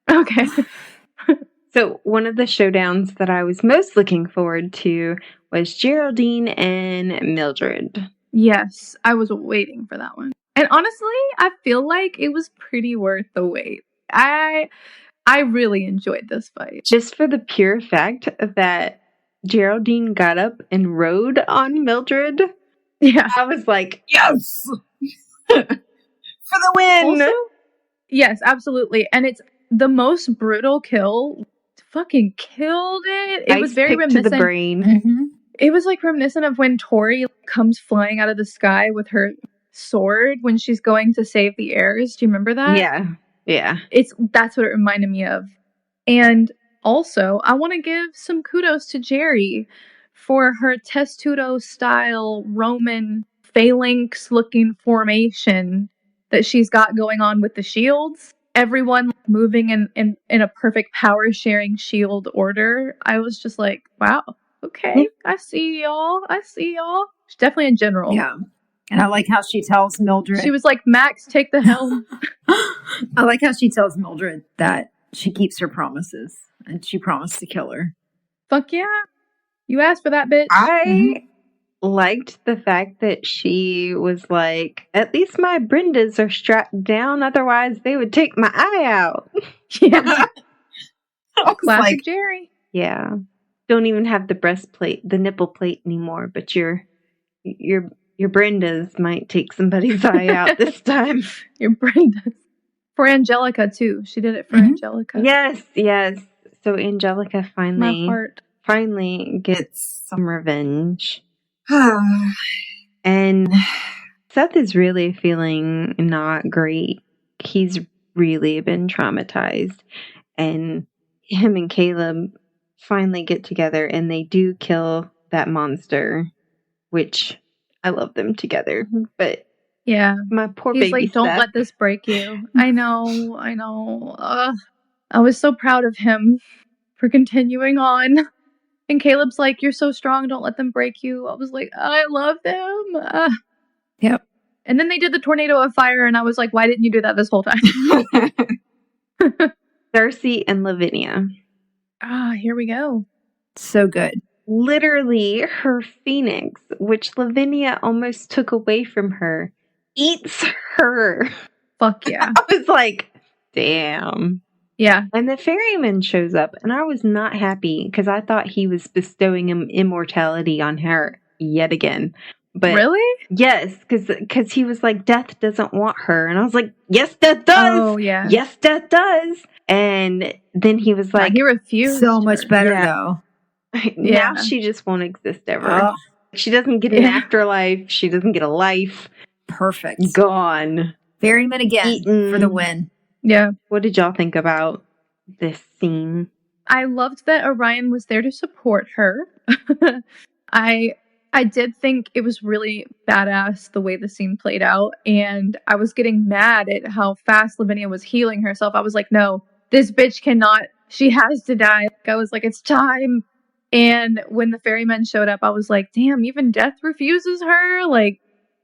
Okay. So one of the showdowns that I was most looking forward to was Geraldine and Mildred. Yes, I was waiting for that one. And honestly, I feel like it was pretty worth the wait. I really enjoyed this fight. Just for the pure fact that Geraldine got up and rode on Mildred. Yeah. I was like, yes! For the win! Also, yes, absolutely. And it's the most brutal kill. Fucking killed it. It was very reminiscent. To the brain. Mm-hmm. It was like reminiscent of when Tori comes flying out of the sky with her sword when she's going to save the heirs. Do you remember that? Yeah. That's what it reminded me of. And also, I want to give some kudos to Jerry for her Testudo style Roman phalanx looking formation that she's got going on with the shields. Everyone moving in a perfect power sharing shield order. I was just like, wow, okay, I see y'all. She's definitely a general. Yeah. And I like how she tells Mildred. She was like, Max, take the helm. I like how she tells Mildred that she keeps her promises. And she promised to kill her. Fuck yeah. You asked for that, bitch. I liked the fact that she was like, at least my Brendas are strapped down, otherwise they would take my eye out. Yeah. Classic like, Jerry. Yeah. Don't even have the nipple plate anymore, but your Brendas might take somebody's eye out this time. Your Brendas. For Angelica, too. She did it for Angelica. Yes. So Angelica My heart. finally gets some revenge. And Seth is really feeling not great. He's really been traumatized. And him and Caleb finally get together and they do kill that monster, which I love them together. But yeah, my poor He's baby like, don't Seth. let this break you. I know. I was so proud of him for continuing on. And Caleb's like, you're so strong, don't let them break you. I was like, I love them. Yep. And then they did the tornado of fire, and I was like, why didn't you do that this whole time? Darcy and Lavinia. Here we go. So good. Literally, her phoenix, which Lavinia almost took away from her, eats her. Fuck yeah. I was like, damn. Yeah. And the ferryman shows up, and I was not happy because I thought he was bestowing immortality on her yet again. But really? Yes, because he was like, death doesn't want her. And I was like, yes, death does. Oh, yeah. Yes, death does. And then he was like, he refused. So much better, Yeah. though. Now she just won't exist ever. She doesn't get an afterlife. She doesn't get a life. Perfect. Gone. Ferryman again Eaten. for the win. Yeah. What did y'all think about this scene? I loved that Orion was there to support her. I did think it was really badass the way the scene played out, and I was getting mad at how fast Lavinia was healing herself. I was like, no, this bitch cannot. She has to die. I was like, it's time. And when the ferryman showed up, I was like, damn, even death refuses her? Like,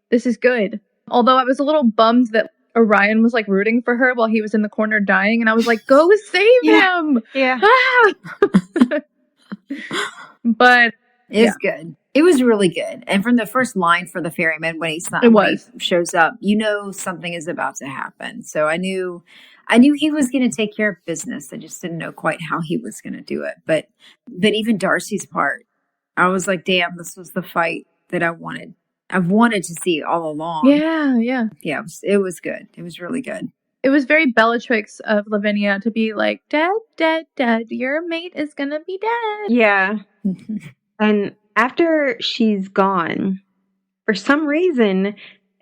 this is good. Although I was a little bummed that Orion was like rooting for her while he was in the corner dying, and I was like, go save him! Yeah. Ah! But It's good. It was really good. And from the first line for the ferryman when he shows up, you know something is about to happen. So I knew he was going to take care of business. I just didn't know quite how he was going to do it. But even Darcy's part, I was like, damn, this was the fight that I've wanted to see all along. Yeah. It was good. It was really good. It was very Bellatrix of Lavinia to be like, dead, your mate is gonna be dead. Yeah. And after she's gone, for some reason,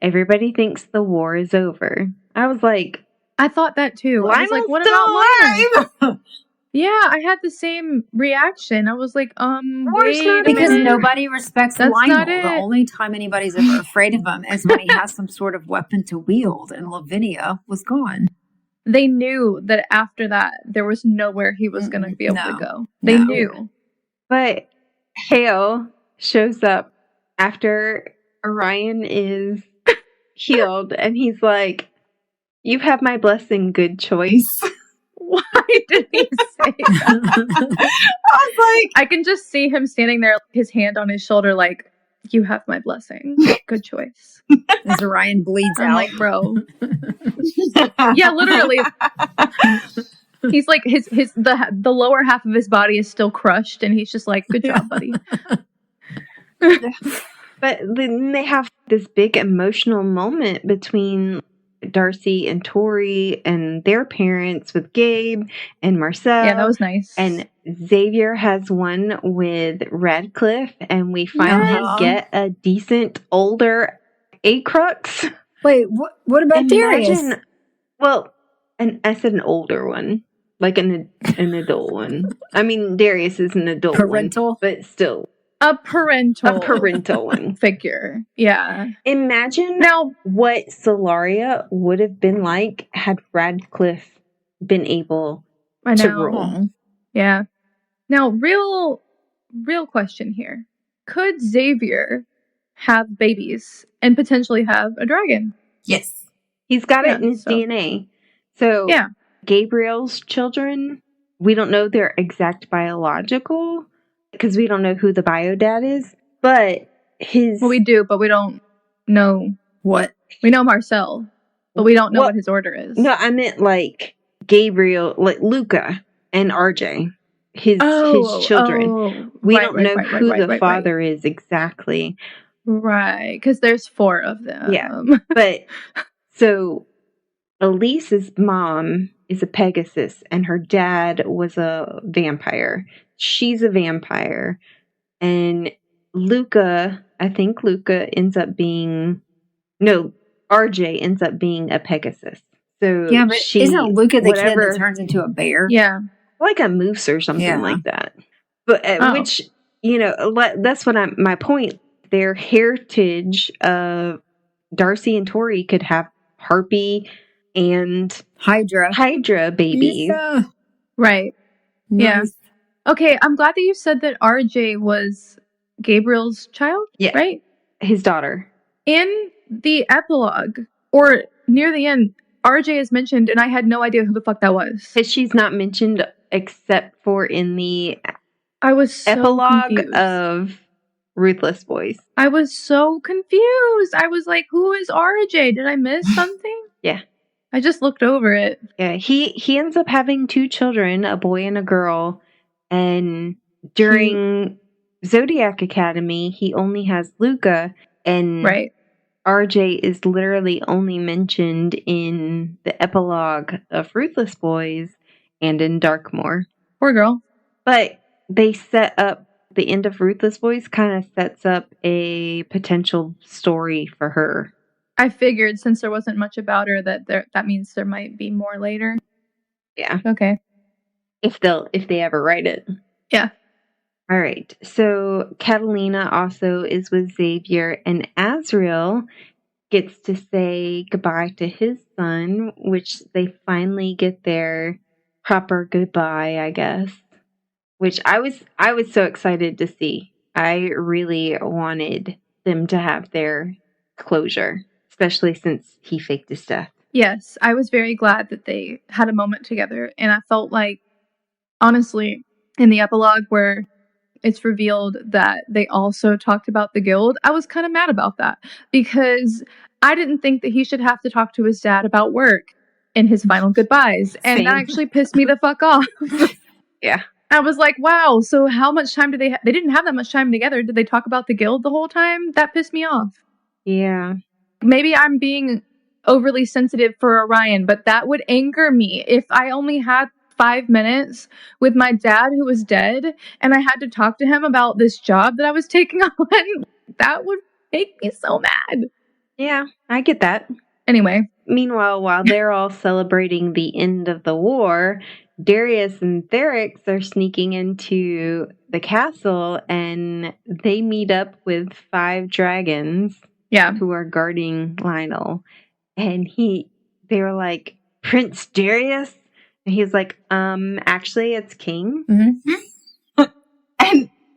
everybody thinks the war is over. I was like, I thought that too. I was like, what about Lionel? Yeah, I had the same reaction. I was like, wait, because nobody respects Lionel. The only time anybody's ever afraid of him is when he has some sort of weapon to wield, and Lavinia was gone. They knew that after that, there was nowhere he was going to be able to go. They knew. But Hale shows up after Orion is healed, and he's like, "You have my blessing, good choice." Why did he say that? I was like, I can just see him standing there, his hand on his shoulder, like, "You have my blessing. Good choice." As Orion bleeds out, like, bro. Yeah, literally. He's like, the lower half of his body is still crushed, and he's just like, "Good job, buddy." But then they have this big emotional moment between Darcy and Tori and their parents with Gabe and Marcel. Yeah, that was nice. And Xavier has one with Radcliffe, and we finally get a decent older Acrux. Wait, what about Darius? Well, I said an older one, like an adult one. I mean, Darius is an adult parental, but still. A parental one figure. Yeah. Imagine now what Solaria would have been like had Radcliffe been able to rule. Yeah. Now, real question here. Could Xavier have babies and potentially have a dragon? Yes. He's got it in his DNA. So Gabriel's children, we don't know their exact biological, because we don't know who the bio dad is, but his... Well, we do, but we don't know what. We know Marcel, but we don't know what his order is. No, I meant like Gabriel, like Luca and RJ, his children. We don't know who the father is exactly. Right, because there's 4 of them. Yeah, but so Elise's mom is a Pegasus, and her dad was a vampire. She's a vampire, and I think Luca ends up being, RJ ends up being a Pegasus. So yeah, but isn't Luca the kid that turns into a bear? Yeah, like a moose or something like that. But which that's what my point. Their heritage of Darcy and Tori could have Harpy and Hydra babies. Yeah. Right. Nice. Yeah. Okay, I'm glad that you said that RJ was Gabriel's child. Yeah. Right? His daughter. In the epilogue, or near the end, RJ is mentioned, and I had no idea who the fuck that was. Because she's not mentioned except for in the epilogue confused. Of Ruthless Boys. I was so confused. I was like, who is RJ? Did I miss something? Yeah. I just looked over it. Yeah, he ends up having 2 children, a boy and a girl. And during Zodiac Academy, he only has Luca. And RJ is literally only mentioned in the epilogue of Ruthless Boys and in Darkmoor. Poor girl. But they set up, the end of Ruthless Boys kind of sets up a potential story for her. I figured since there wasn't much about her that means there might be more later. Yeah. Okay. If they ever write it. Yeah. All right. So Catalina also is with Xavier, and Azriel gets to say goodbye to his son, which they finally get their proper goodbye, I guess. Which I was so excited to see. I really wanted them to have their closure, especially since he faked his death. Yes, I was very glad that they had a moment together, and I felt like, honestly, in the epilogue where it's revealed that they also talked about the guild, I was kind of mad about that because I didn't think that he should have to talk to his dad about work in his final goodbyes. And that actually pissed me the fuck off. Yeah. I was like, wow, so how much time did they they didn't have that much time together. Did they talk about the guild the whole time? That pissed me off. Yeah. Maybe I'm being overly sensitive for Orion, but that would anger me if I only had 5 minutes with my dad who was dead and I had to talk to him about this job that I was taking on. That would make me so mad. Yeah, I get that. Anyway. Meanwhile, while they're all celebrating the end of the war, Darius and Therix are sneaking into the castle and they meet up with 5 dragons who are guarding Lionel. And they were like, Prince Darius? And he's like, actually, it's King. Mm-hmm.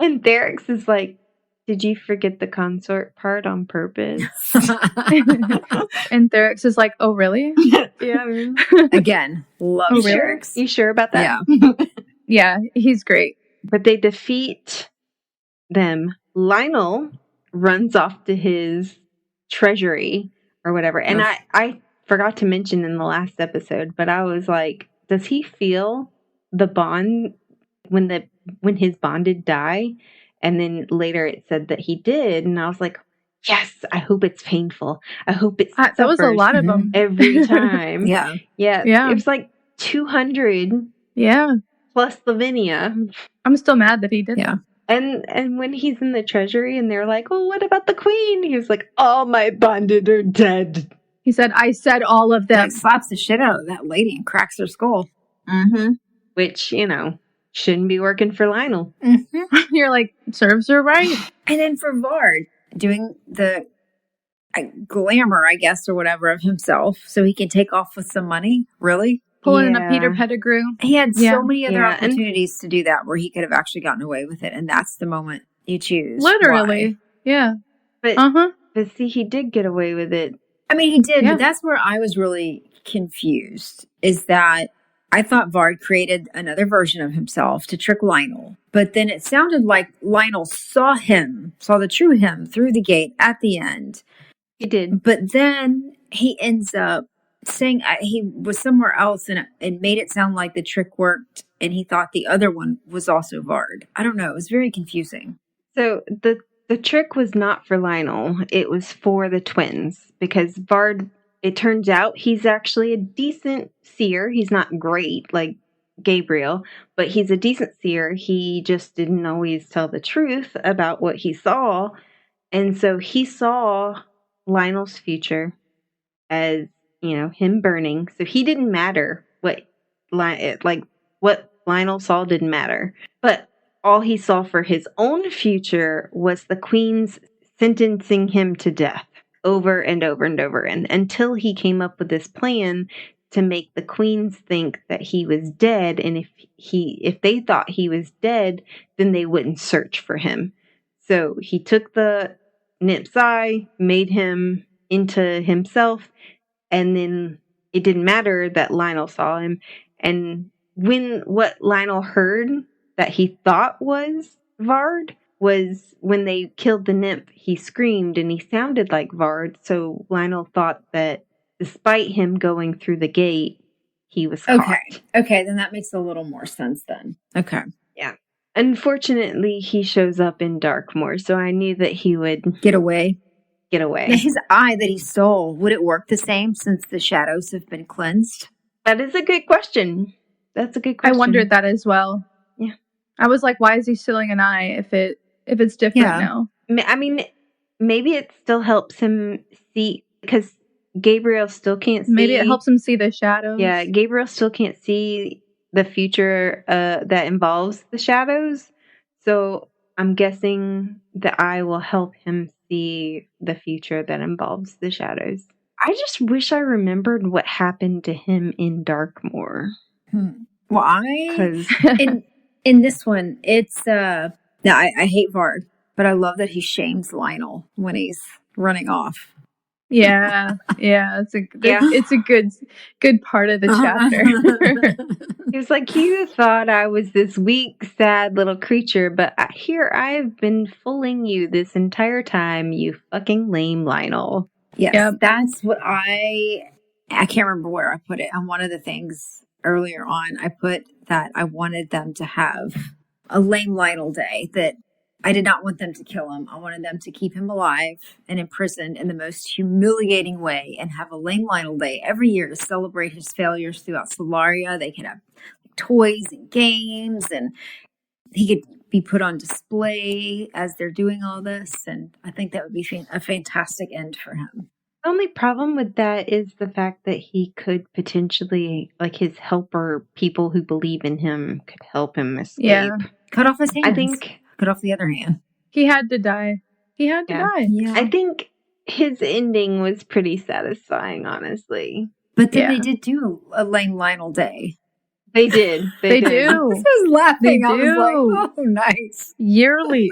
and Therix is like, did you forget the consort part on purpose? And Therix is like, oh, really? Yeah. Again, love Therix. You sure about that? Yeah. Yeah, he's great. But they defeat them. Lionel runs off to his treasury or whatever. And I forgot to mention in the last episode, but I was like, does he feel the bond when his bond did die? And then later it said that he did. And I was like, yes, I hope it's painful. I hope it's that was a lot of them every time. Yeah. It was like 200. Yeah. Plus Lavinia. I'm still mad that he did that. And when he's in the treasury and they're like, well, what about the queen? He was like, all my bonded are dead. He said, I said all of them. Like, slaps the shit out of that lady and cracks her skull. Mm-hmm. Which, shouldn't be working for Lionel. Mm-hmm. You're like, serves her right. And then for Vard, doing the glamour, I guess, or whatever, of himself so he can take off with some money. Really? Pulling a Peter Pettigrew. He had so many other opportunities to do that where he could have actually gotten away with it. And that's the moment you choose. Literally. Why. Yeah. But see, he did get away with it. I mean, he did, but that's where I was really confused, is that I thought Vard created another version of himself to trick Lionel. But then it sounded like Lionel saw the true him through the gate at the end. He did. But then he ends up saying he was somewhere else and it made it sound like the trick worked and he thought the other one was also Vard. I don't know. It was very confusing. So the trick was not for Lionel. It was for the twins because Vard, it turns out he's actually a decent seer. He's not great like Gabriel, but he's a decent seer. He just didn't always tell the truth about what he saw. And so he saw Lionel's future as, him burning. So he didn't matter what Lionel saw didn't matter. But all he saw for his own future was the queen's sentencing him to death over and over and over and until he came up with this plan to make the queens think that he was dead, and if they thought he was dead, then they wouldn't search for him. So he took the nymph's eye, made him into himself, and then it didn't matter that Lionel saw him. And when what Lionel heard that he thought was Vard was when they killed the nymph, he screamed and he sounded like Vard. So Lionel thought that despite him going through the gate, he was caught. Okay, then that makes a little more sense then. Okay. Yeah. Unfortunately, he shows up in Darkmoor, so I knew that he would get away. Now, his eye that he stole, would it work the same since the shadows have been cleansed? That is a good question. That's a good question. I wondered that as well. Yeah. I was like, why is he stealing an eye if it's different now? I mean, maybe it still helps him see, because Gabriel still can't see. Maybe it helps him see the shadows. Yeah, Gabriel still can't see the future that involves the shadows. So I'm guessing the eye will help him see the future that involves the shadows. I just wish I remembered what happened to him in Darkmoor. Well, in this one, it's I hate Vard, but I love that he shames Lionel when he's running off. Yeah, it's a good part of the chapter. He was like, you thought I was this weak, sad little creature, but here I've been fooling you this entire time, you fucking lame Lionel. Yes, that's what I can't remember where I put it. On one of the things earlier on, I put that I wanted them to have a lame Lionel day, that I did not want them to kill him. I wanted them to keep him alive and imprisoned in the most humiliating way and have a lame Lionel day every year to celebrate his failures throughout Solaria. They could have toys and games, and he could be put on display as they're doing all this. And I think that would be a fantastic end for him. The only problem with that is the fact that he could potentially, like his helper, people who believe in him, could help him escape. Yeah. Cut off his hands. I think... Cut off the other hand. He had to die. Yeah. I think his ending was pretty satisfying, honestly. But then they did do a lame Lionel day. They did. They do. I was laughing. I was like, oh, nice. Yearly.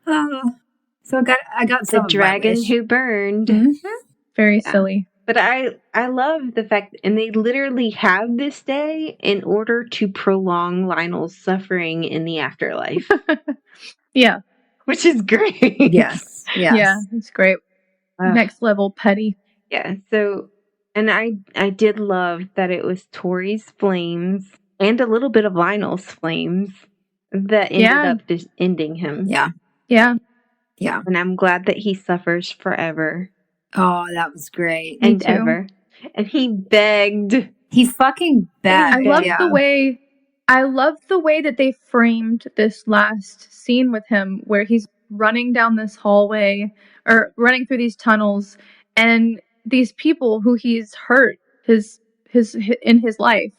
So I got the dragon who burned. Mm-hmm. Very silly. But I love the fact, and they literally have this day in order to prolong Lionel's suffering in the afterlife. Yeah. Which is great. Yes. Yeah, it's great. Next level petty. Yeah, so, and I did love that it was Tori's flames and a little bit of Lionel's flames that ended up just ending him. Yeah. And I'm glad that he suffers forever. Oh, that was great. And ever. And he begged. He fucking begged. I love the way that they framed this last scene with him, where he's running down this hallway or running through these tunnels, and these people who he's hurt in his life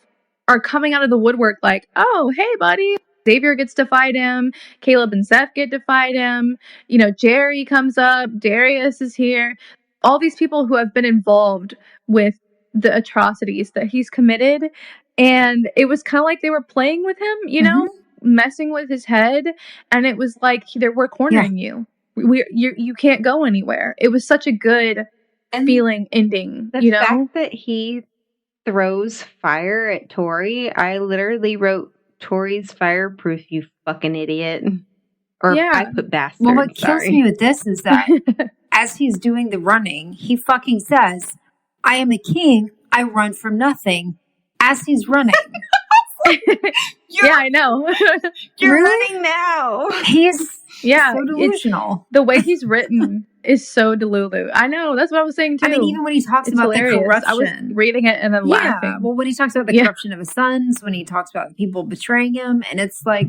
are coming out of the woodwork like, oh, hey, buddy. Xavier gets to fight him. Caleb and Seth get to fight him. You know, Jerry comes up. Darius is here. All these people who have been involved with the atrocities that he's committed. And it was kind of like they were playing with him, you know, messing with his head. And it was like, we're cornering you. You can't go anywhere. It was such a good feeling ending, the fact that he throws fire at Tori, I literally wrote, Tori's fireproof, you fucking idiot. Or I put bastard. Well, what kills me with this is that as he's doing the running, he fucking says, I am a king. I run from nothing. As he's running. I know. You're running now. He's so delusional. The way he's written is so delulu. I know. That's what I was saying too. I mean, even when he talks about hilarious. the corruption. I was reading it and then laughing. Well, when he talks about the corruption of his sons, when he talks about people betraying him, and it's like,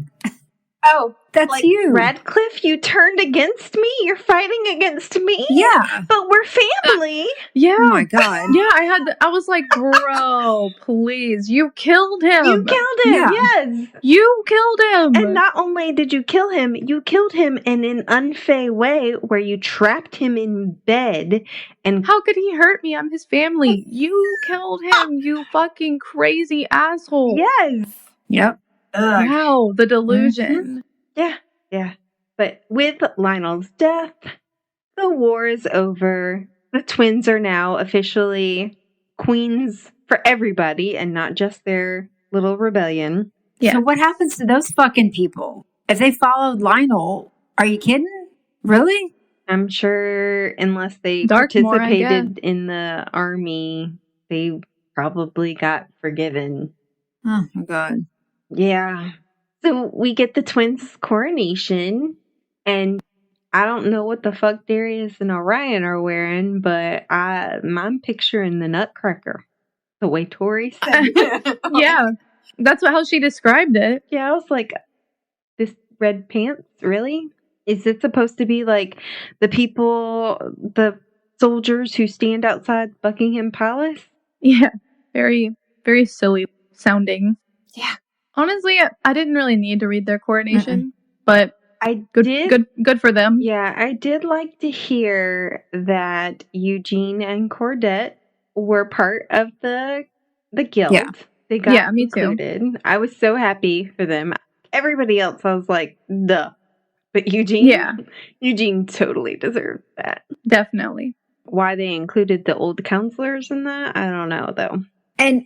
oh, that's like, you. Radcliffe, you turned against me? You're fighting against me? Yeah. But we're family. Yeah. Oh my God. Yeah, I was like, bro, please. You killed him. You killed him, yes. You killed him. And not only did you kill him in an unfair way where you trapped him in bed. And how could he hurt me? I'm his family. You killed him, you fucking crazy asshole. Yes. Yep. Wow, the delusion. Yeah. But with Lionel's death, the war is over. The twins are now officially queens for everybody and not just their little rebellion. Yeah. So what happens to those fucking people? If they followed Lionel, are you kidding? Really? I'm sure unless they participated in the army, they probably got forgiven. Oh my God. Yeah. So we get the twins' coronation, and I don't know what the fuck Darius and Orion are wearing, but I'm picturing the Nutcracker, the way Tori said. Yeah, that's how she described it. Yeah, I was like, this red pants, really? Is it supposed to be like the soldiers who stand outside Buckingham Palace? Yeah, very, very silly sounding. Yeah. Honestly, I didn't really need to read their coronation, but good for them. Yeah, I did like to hear that Eugene and Cordette were part of the guild. Yeah. They got me included. Too. I was so happy for them. Everybody else, I was like, duh. But Eugene totally deserved that. Definitely. why they included the old counselors in that. I don't know, though. And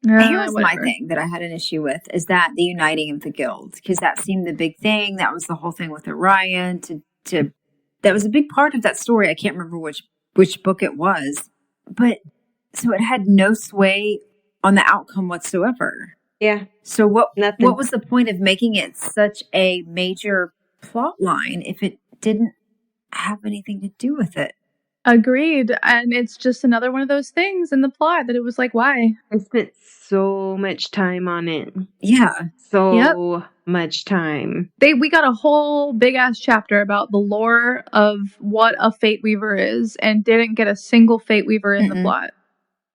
here's my whatever. thing that I had an issue with is that the uniting of the guilds, because that seemed the big thing. That was the whole thing with Orion. That was a big part of that story. I can't remember which book it was, but so it had no sway on the outcome whatsoever. Yeah. So Nothing. What was the point of making it such a major plot line if it didn't have anything to do with it? Agreed. And it's just another one of those things in the plot that it was like, why? I spent so much time on it. Yeah. So much time. We got a whole big ass chapter about the lore of what a Fate Weaver is and didn't get a single Fate Weaver in the plot.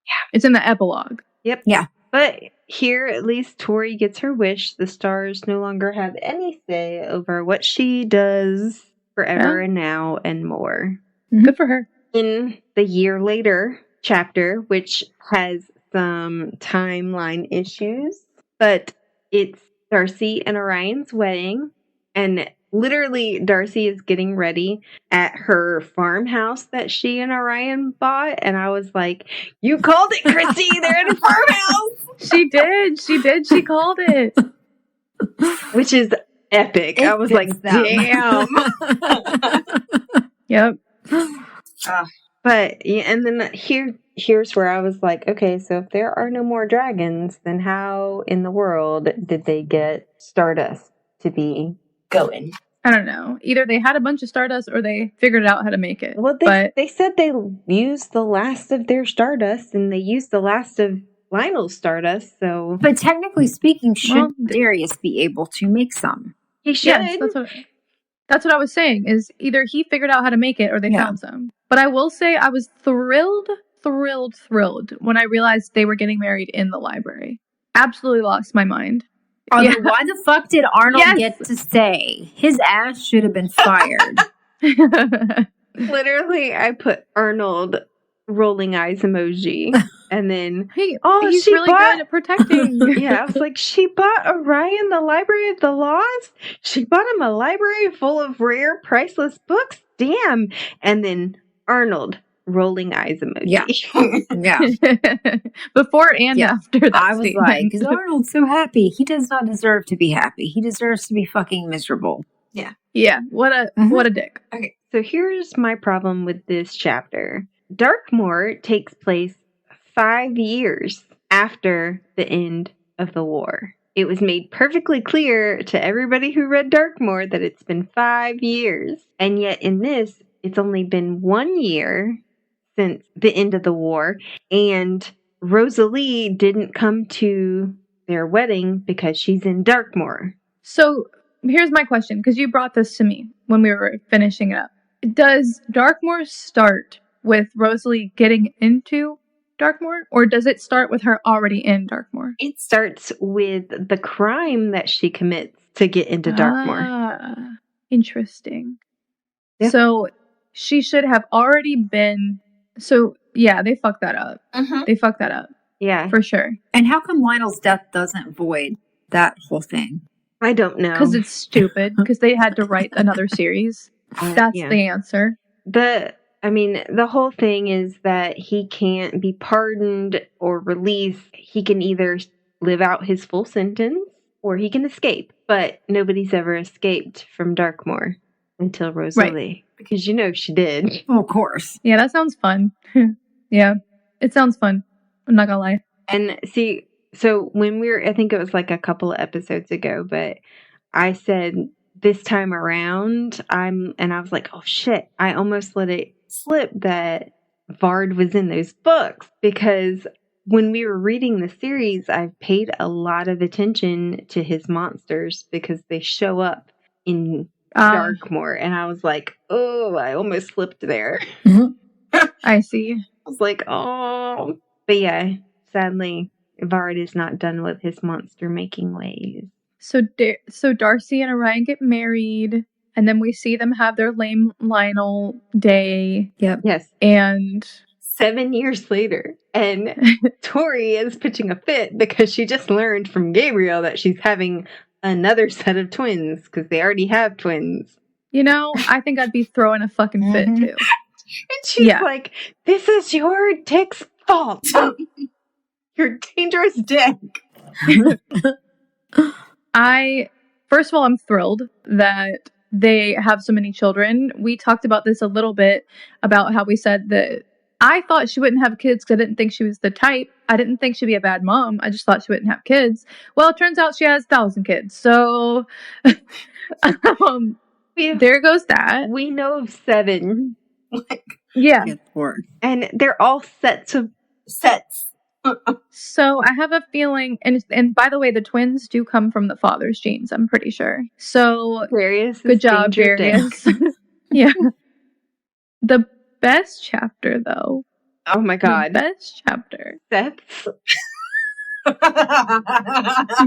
Yeah. It's in the epilogue. Yep. Yeah. But here, at least, Tori gets her wish. The stars no longer have any say over what she does forever and now and more. Good for her. In the year later chapter, which has some timeline issues, but it's Darcy and Orion's wedding, and literally Darcy is getting ready at her farmhouse that she and Orion bought, and I was like, you called it, Christy! They're in a farmhouse! She did. She called it. Which is epic. I was like, damn! Yep. But yeah, and then here's where I was like, okay, so if there are no more dragons, then how in the world did they get Stardust to be going? I don't know. Either they had a bunch of Stardust or they figured out how to make it. Well, they said they used the last of their Stardust, and they used the last of Lionel's Stardust, so... But technically speaking, should Darius be able to make some? He should. Yes, that's what I was saying, is either he figured out how to make it or they found some. But I will say I was thrilled when I realized they were getting married in the library. Absolutely lost my mind. Why the fuck did Arnold get to stay? His ass should have been fired. Literally, I put Arnold rolling eyes emoji. And then, he's really good at protecting. Yeah, I was like, she bought Orion the Library of the Lost? She bought him a library full of rare, priceless books? Damn. And then Arnold, rolling eyes emoji. Yeah. Before and after that I was like, because Arnold's so happy. He does not deserve to be happy. He deserves to be fucking miserable. Yeah. Yeah, what a dick. Okay, so here's my problem with this chapter. Darkmoor takes place 5 years after the end of the war. It was made perfectly clear to everybody who read Darkmoor that it's been 5 years. And yet in this, it's only been 1 year since the end of the war. And Rosalie didn't come to their wedding because she's in Darkmoor. So here's my question, because you brought this to me when we were finishing it up. Does Darkmoor start with Rosalie getting into Darkmoor, or does it start with her already in Darkmoor? It starts with the crime that she commits to get into Darkmoor. Interesting. Yep. So she should have already been... So, yeah, they fucked that up. They fucked that up. Yeah. For sure. And how come Lionel's death doesn't void that whole thing? I don't know. Because it's stupid, because they had to write another series. That's the answer. The whole thing is that he can't be pardoned or released. He can either live out his full sentence or he can escape. But nobody's ever escaped from Darkmoor until Rosalie. Right. Because she did. Oh, of course. Yeah, that sounds fun. Yeah, it sounds fun. I'm not gonna lie. And see, so when I think it was like a couple of episodes ago, but I said this time around, I was like, oh shit, I almost let it slip that Vard was in those books, because when we were reading the series, I paid a lot of attention to his monsters because they show up in Darkmoor, and I was like, oh, I almost slipped there. I see. I was like, oh. But yeah, sadly, Vard is not done with his monster-making ways. So Darcy and Orion get married, and then we see them have their lame Lionel day. Yep. Yes. And 7 years later, and Tori is pitching a fit because she just learned from Gabriel that she's having another set of twins, because they already have twins. I think I'd be throwing a fucking fit, too. she's like, this is your dick's fault. Your dangerous dick. First of all, I'm thrilled that they have so many children. We talked about this a little bit, about how we said that I thought she wouldn't have kids because I didn't think she was the type. I didn't think she'd be a bad mom. I just thought she wouldn't have kids. Well, it turns out she has 1,000 kids. So there goes that. We know of 7. Yeah. And they're all sets. So I have a feeling, and by the way, the twins do come from the father's genes, I'm pretty sure. So Darius, good job, Darius. Yeah. The best chapter, though. Oh my god. The best chapter. Seth's.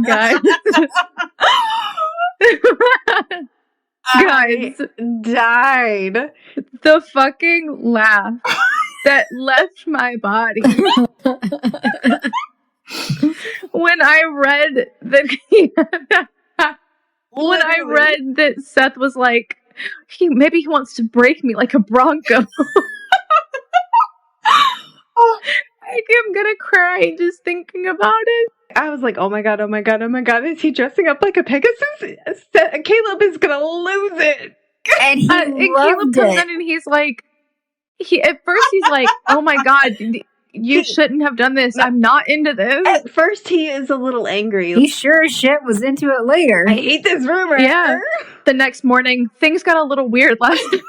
Guys. Guys. Died. The fucking laugh that left my body when I read that that Seth was like, maybe he wants to break me like a Bronco. I'm gonna cry just thinking about it. I was like, oh my god, is he dressing up like a Pegasus? Caleb is gonna lose it. And he and Caleb comes in and he's like, at first he's like, oh my god, you shouldn't have done this. I'm not into this. At first he is a little angry. He sure as shit was into it later. I hate this rumor. Yeah. The next morning, things got a little weird last night.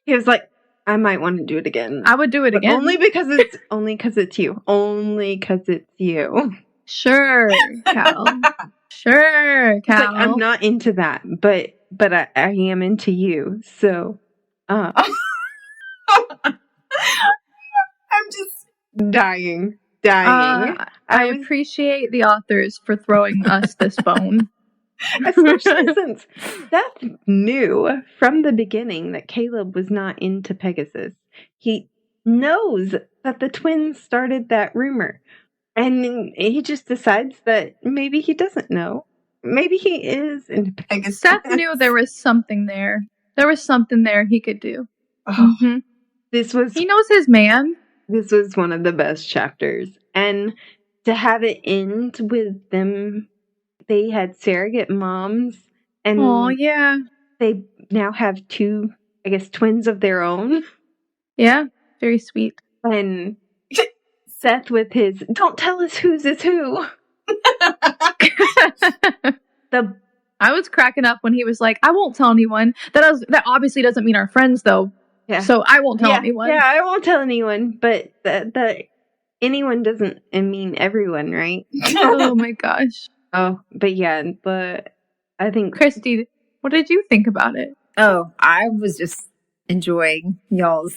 He was like, I might want to do it again. I would do it again. Only because it's you. Only because it's you. Sure, Cal. Sure, Cal. It's like, I'm not into that, but I am into you. So, I'm just dying. I appreciate the authors for throwing us this bone. Especially since Seth knew from the beginning that Caleb was not into Pegasus. He knows that the twins started that rumor. And he just decides that maybe he doesn't know. Maybe he is into Pegasus. Seth knew there was something there. There was something there he could do. Oh, mm-hmm. He knows his man. This was one of the best chapters. And to have it end with them, they had surrogate moms. And they now have 2, I guess, twins of their own. Yeah, very sweet. And Seth with his, don't tell us whose is who. I was cracking up when he was like, I won't tell anyone. That obviously doesn't mean our friends, though. Yeah. So I won't tell anyone. Yeah, I won't tell anyone. But anyone doesn't mean everyone, right? Oh my gosh. Oh, but yeah, but I think... Christy, what did you think about it? Oh, I was just enjoying y'all's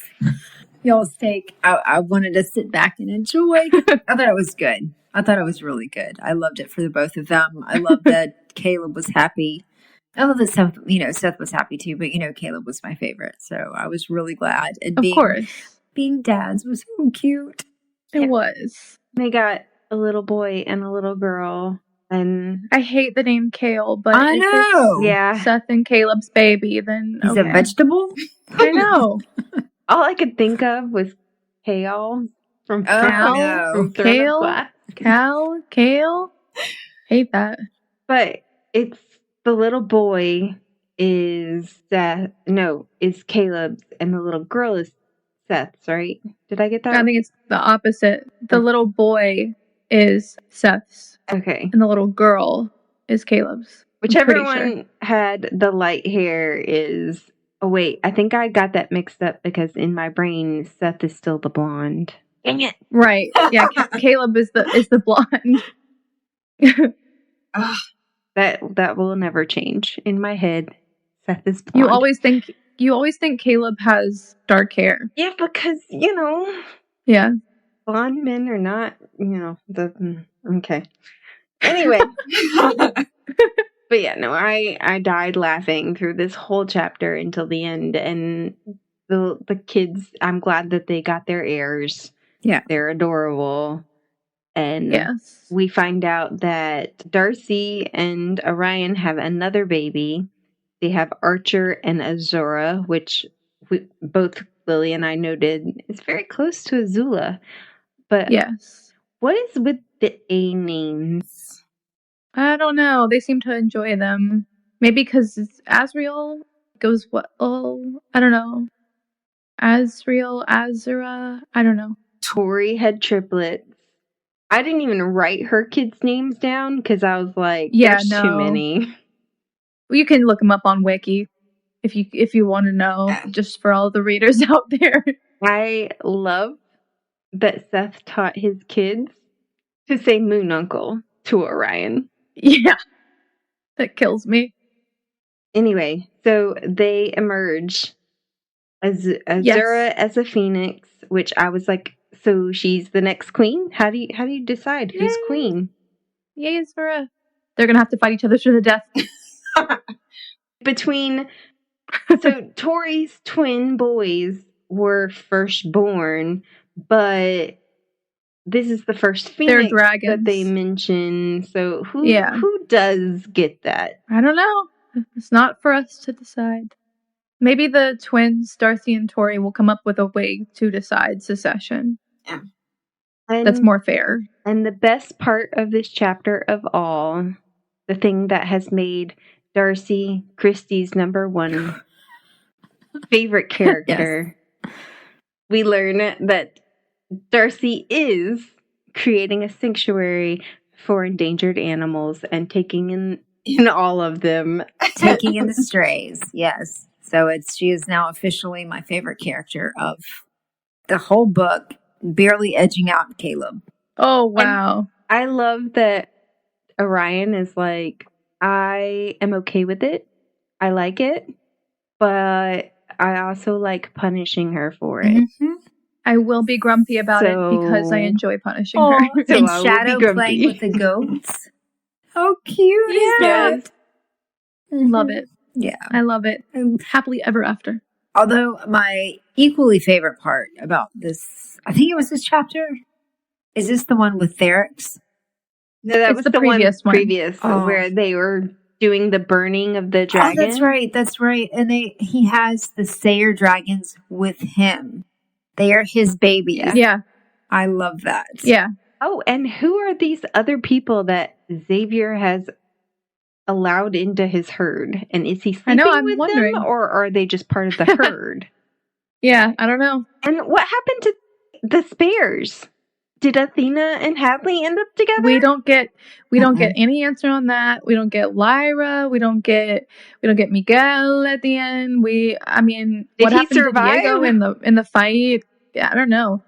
take. I wanted to sit back and enjoy. I thought it was good. I thought it was really good. I loved it for the both of them. I love that Caleb was happy. I love that Seth was happy too, but Caleb was my favorite. So I was really glad. And of course. Being dads was so cute. It was. They got a little boy and a little girl. And I hate the name Kale, but I know. Yeah. Seth and Caleb's baby, then he's a vegetable? I know. All I could think of was kale from Kale. Hate that. But it's the little boy is Caleb's and the little girl is Seth's, right? Did I get that? I think it's the opposite. The little boy is Seth's. Okay. And the little girl is Caleb's. Whichever one had the light hair is... Oh, wait. I think I got that mixed up because in my brain, Seth is still the blonde. Dang it. Right. Yeah, Caleb is the blonde. That will never change. In my head, Seth is blonde. You always think Caleb has dark hair. Yeah, because, Yeah. Blonde men are not, okay. Anyway. But yeah, no, I died laughing through this whole chapter until the end. And the kids, I'm glad that they got their heirs. Yeah. They're adorable. And we find out that Darcy and Orion have another baby. They have Archer and Azura, which both Lily and I noted, is very close to Azula. But yes. what is with the A names? I don't know. They seem to enjoy them. Maybe because Azrael goes what? Oh, I don't know. Azrael, Azura. I don't know. Tori had triplets. I didn't even write her kids' names down because I was like, there's too many. Well, you can look them up on Wiki if you want to know, just for all the readers out there. I love that Seth taught his kids to say Moon Uncle to Orion. Yeah. That kills me. Anyway, so they emerge. Azura as a phoenix, which I was like, so she's the next queen? How do you decide who's queen? Yay, Azura. They're gonna have to fight each other to the death. So Tori's twin boys were firstborn, but this is the first phoenix that they mention. So who does get that? I don't know. It's not for us to decide. Maybe the twins, Darcy and Tori, will come up with a way to decide succession. Yeah. That's more fair. And the best part of this chapter of all, the thing that has made Darcy Christie's number one favorite character, we learn that Darcy is creating a sanctuary for endangered animals and taking in all of them. Taking in the strays, yes. So she is now officially my favorite character of the whole book, barely edging out Caleb. Oh, wow. And I love that Orion is like, I am okay with it. I like it. But I also like punishing her for it. Mm-hmm. I will be grumpy about it because I enjoy punishing her. So and Shadow playing with the goats. How cute is that? Love it. Yeah. I love it. Happily ever after. Although my equally favorite part about this, I think it was this chapter. Is this the one with Therix? No, that was the previous one. Where they were doing the burning of the dragon. Oh, that's right. And he has the Sayer dragons with him. They are his babies. Yeah. I love that. Yeah. Oh, and who are these other people that Xavier has allowed into his herd? And is he sleeping with them, or are they just part of the herd? Yeah, I don't know. And what happened to the spares? Did Athena and Hadley end up together? We don't get any answer on that. We don't get Lyra. We don't get Miguel at the end. What happened to Diego in the fight? Yeah, I don't know.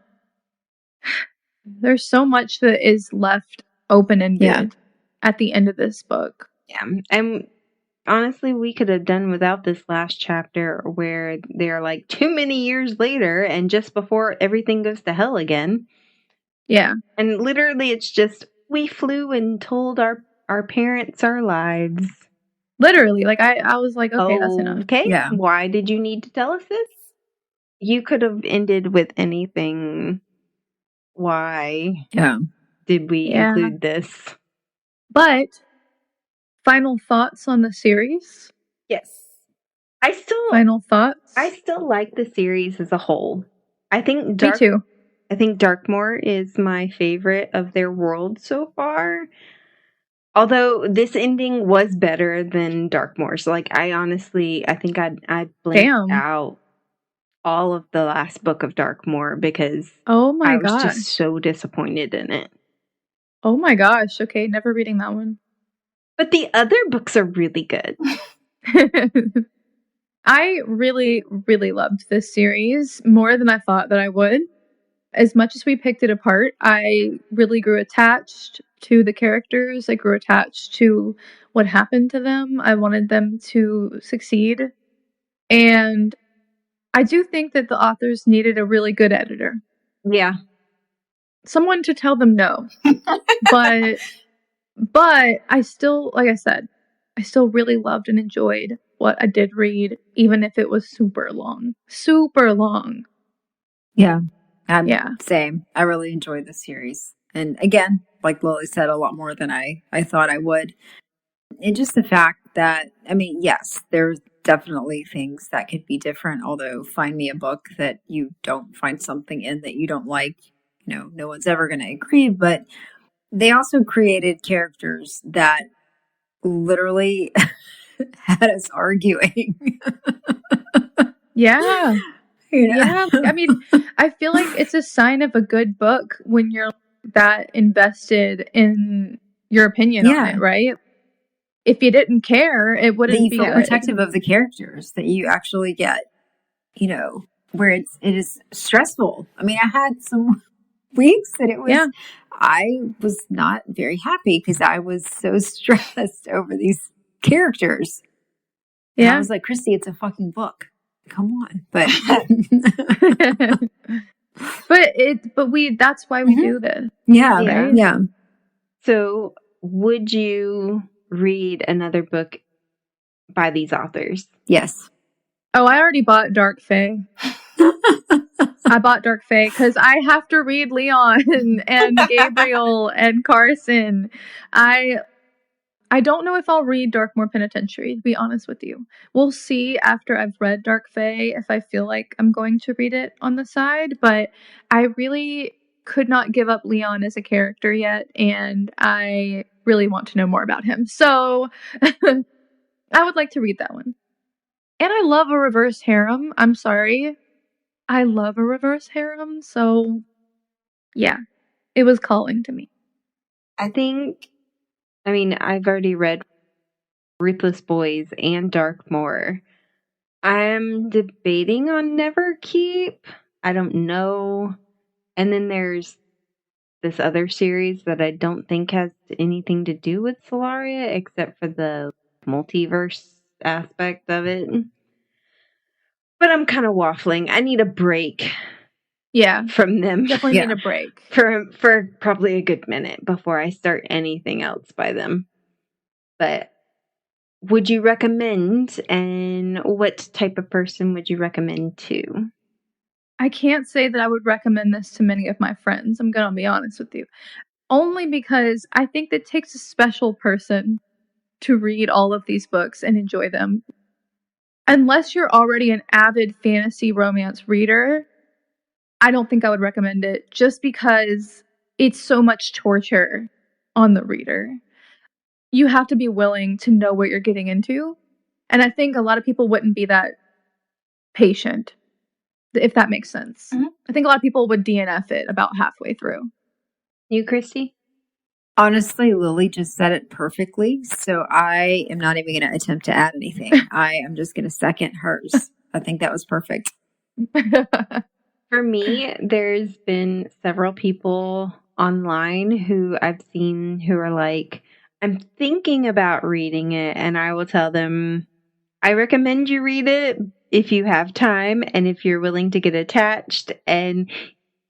There's so much that is left open-ended at the end of this book. Yeah, and honestly, we could have done without this last chapter where they're like too many years later and just before everything goes to hell again. Yeah. And literally it's just, we flew and told our parents our lives. Literally, like I was like, okay, that's enough. Okay, why did you need to tell us this? You could have ended with anything. Why did we include this? But final thoughts on the series? Yes. Final thoughts? I still like the series as a whole. I think Me too. I think Darkmoor is my favorite of their world so far. Although this ending was better than Darkmoor's. Like, I think I blanked out all of the last book of Darkmoor because I was just so disappointed in it. Oh my gosh. Okay, never reading that one. But the other books are really good. I really, really loved this series more than I thought that I would. As much as we picked it apart, I really grew attached to the characters. I grew attached to what happened to them. I wanted them to succeed. And I do think that the authors needed a really good editor. Yeah. Someone to tell them no. But I still, like I said, I still really loved and enjoyed what I did read, even if it was super long. Super long. Yeah. Same. I really enjoyed the series. And again, like Lily said, a lot more than I thought I would. And just the fact that, yes, there's definitely things that could be different. Although, find me a book that you don't find something in that you don't like. No one's ever going to agree. But they also created characters that literally had us arguing. Yeah. Yeah. I mean, I feel like it's a sign of a good book when you're that invested in your opinion on it, right? If you didn't care, it wouldn't be feel good. Protective of the characters, that you actually get, where it is stressful. I mean, I had some weeks that it was, I was not very happy because I was so stressed over these characters. And I was like, Christy, it's a fucking book. Come on. But that's why we do this. Yeah. Right? Yeah. So would you read another book by these authors? Yes. Oh, I already bought Dark Fae. I bought Dark Fae because I have to read Leon and Gabriel and Carson. I don't know if I'll read Darkmoor Penitentiary, to be honest with you. We'll see after I've read Dark Fae if I feel like I'm going to read it on the side, but I really could not give up Leon as a character yet, and I really want to know more about him. So I would like to read that one. And I love a reverse harem. I'm sorry. I love a reverse harem, so yeah, it was calling to me. I've already read Ruthless Boys and Darkmoor. I'm debating on Neverkeep. I don't know. And then there's this other series that I don't think has anything to do with Solaria except for the multiverse aspect of it. But I'm kind of waffling. I need a break. Yeah. From them. Definitely need a break. For probably a good minute before I start anything else by them. But would you recommend, and what type of person would you recommend to? I can't say that I would recommend this to many of my friends. I'm going to be honest with you. Only because I think it takes a special person to read all of these books and enjoy them. Unless you're already an avid fantasy romance reader, I don't think I would recommend it just because it's so much torture on the reader. You have to be willing to know what you're getting into. And I think a lot of people wouldn't be that patient, if that makes sense. Mm-hmm. I think a lot of people would DNF it about halfway through. You, Christy? Honestly, Lily just said it perfectly. So I am not even going to attempt to add anything. I am just going to second hers. I think that was perfect. For me, there's been several people online who I've seen who are like, I'm thinking about reading it, and I will tell them, I recommend you read it if you have time and if you're willing to get attached, and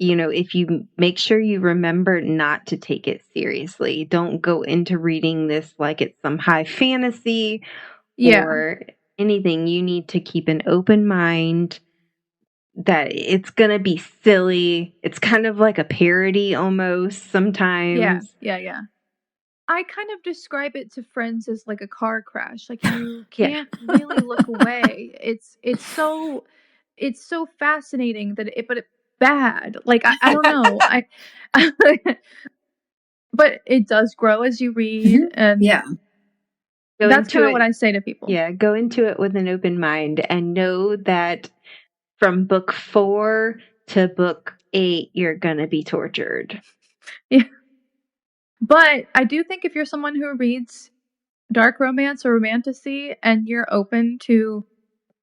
if you make sure you remember not to take it seriously. Don't go into reading this like it's some high fantasy or anything. You need to keep an open mind that it's going to be silly. It's kind of like a parody almost sometimes. Yeah. I kind of describe it to friends as like a car crash. Like you can't really look away. It's so fascinating but it's bad. Like I don't know. But it does grow as you read, and that's kind of what I say to people. Yeah, go into it with an open mind and know that from book 4 to book 8, you're gonna be tortured. Yeah. But I do think if you're someone who reads dark romance or romantasy and you're open to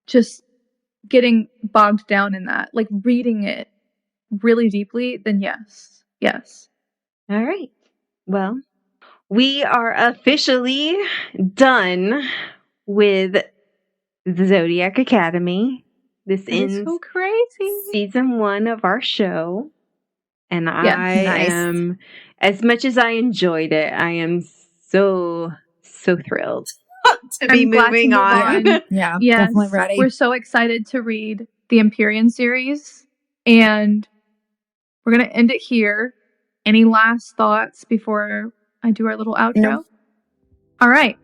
just getting bogged down in that, like reading it really deeply, then yes. All right. Well, we are officially done with the Zodiac Academy. This ends so crazy. Season 1 of our show. And I am, as much as I enjoyed it, I am so thrilled to be moving on. Yeah, yes, definitely ready. We're so excited to read the Empyrean series, and we're going to end it here. Any last thoughts before I do our little outro? No. All right.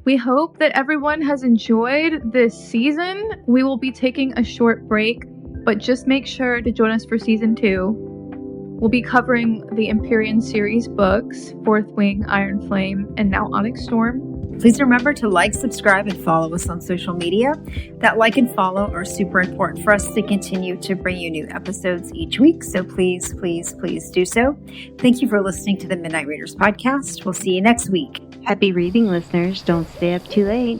We hope that everyone has enjoyed this season. We will be taking a short break, but just make sure to join us for season 2. We'll be covering the Empyrean series books, Fourth Wing, Iron Flame, and now Onyx Storm. Please remember to like, subscribe, and follow us on social media. That like and follow are super important for us to continue to bring you new episodes each week. So please, please, please do so. Thank you for listening to the Midnight Readers podcast. We'll see you next week. Happy reading, listeners. Don't stay up too late.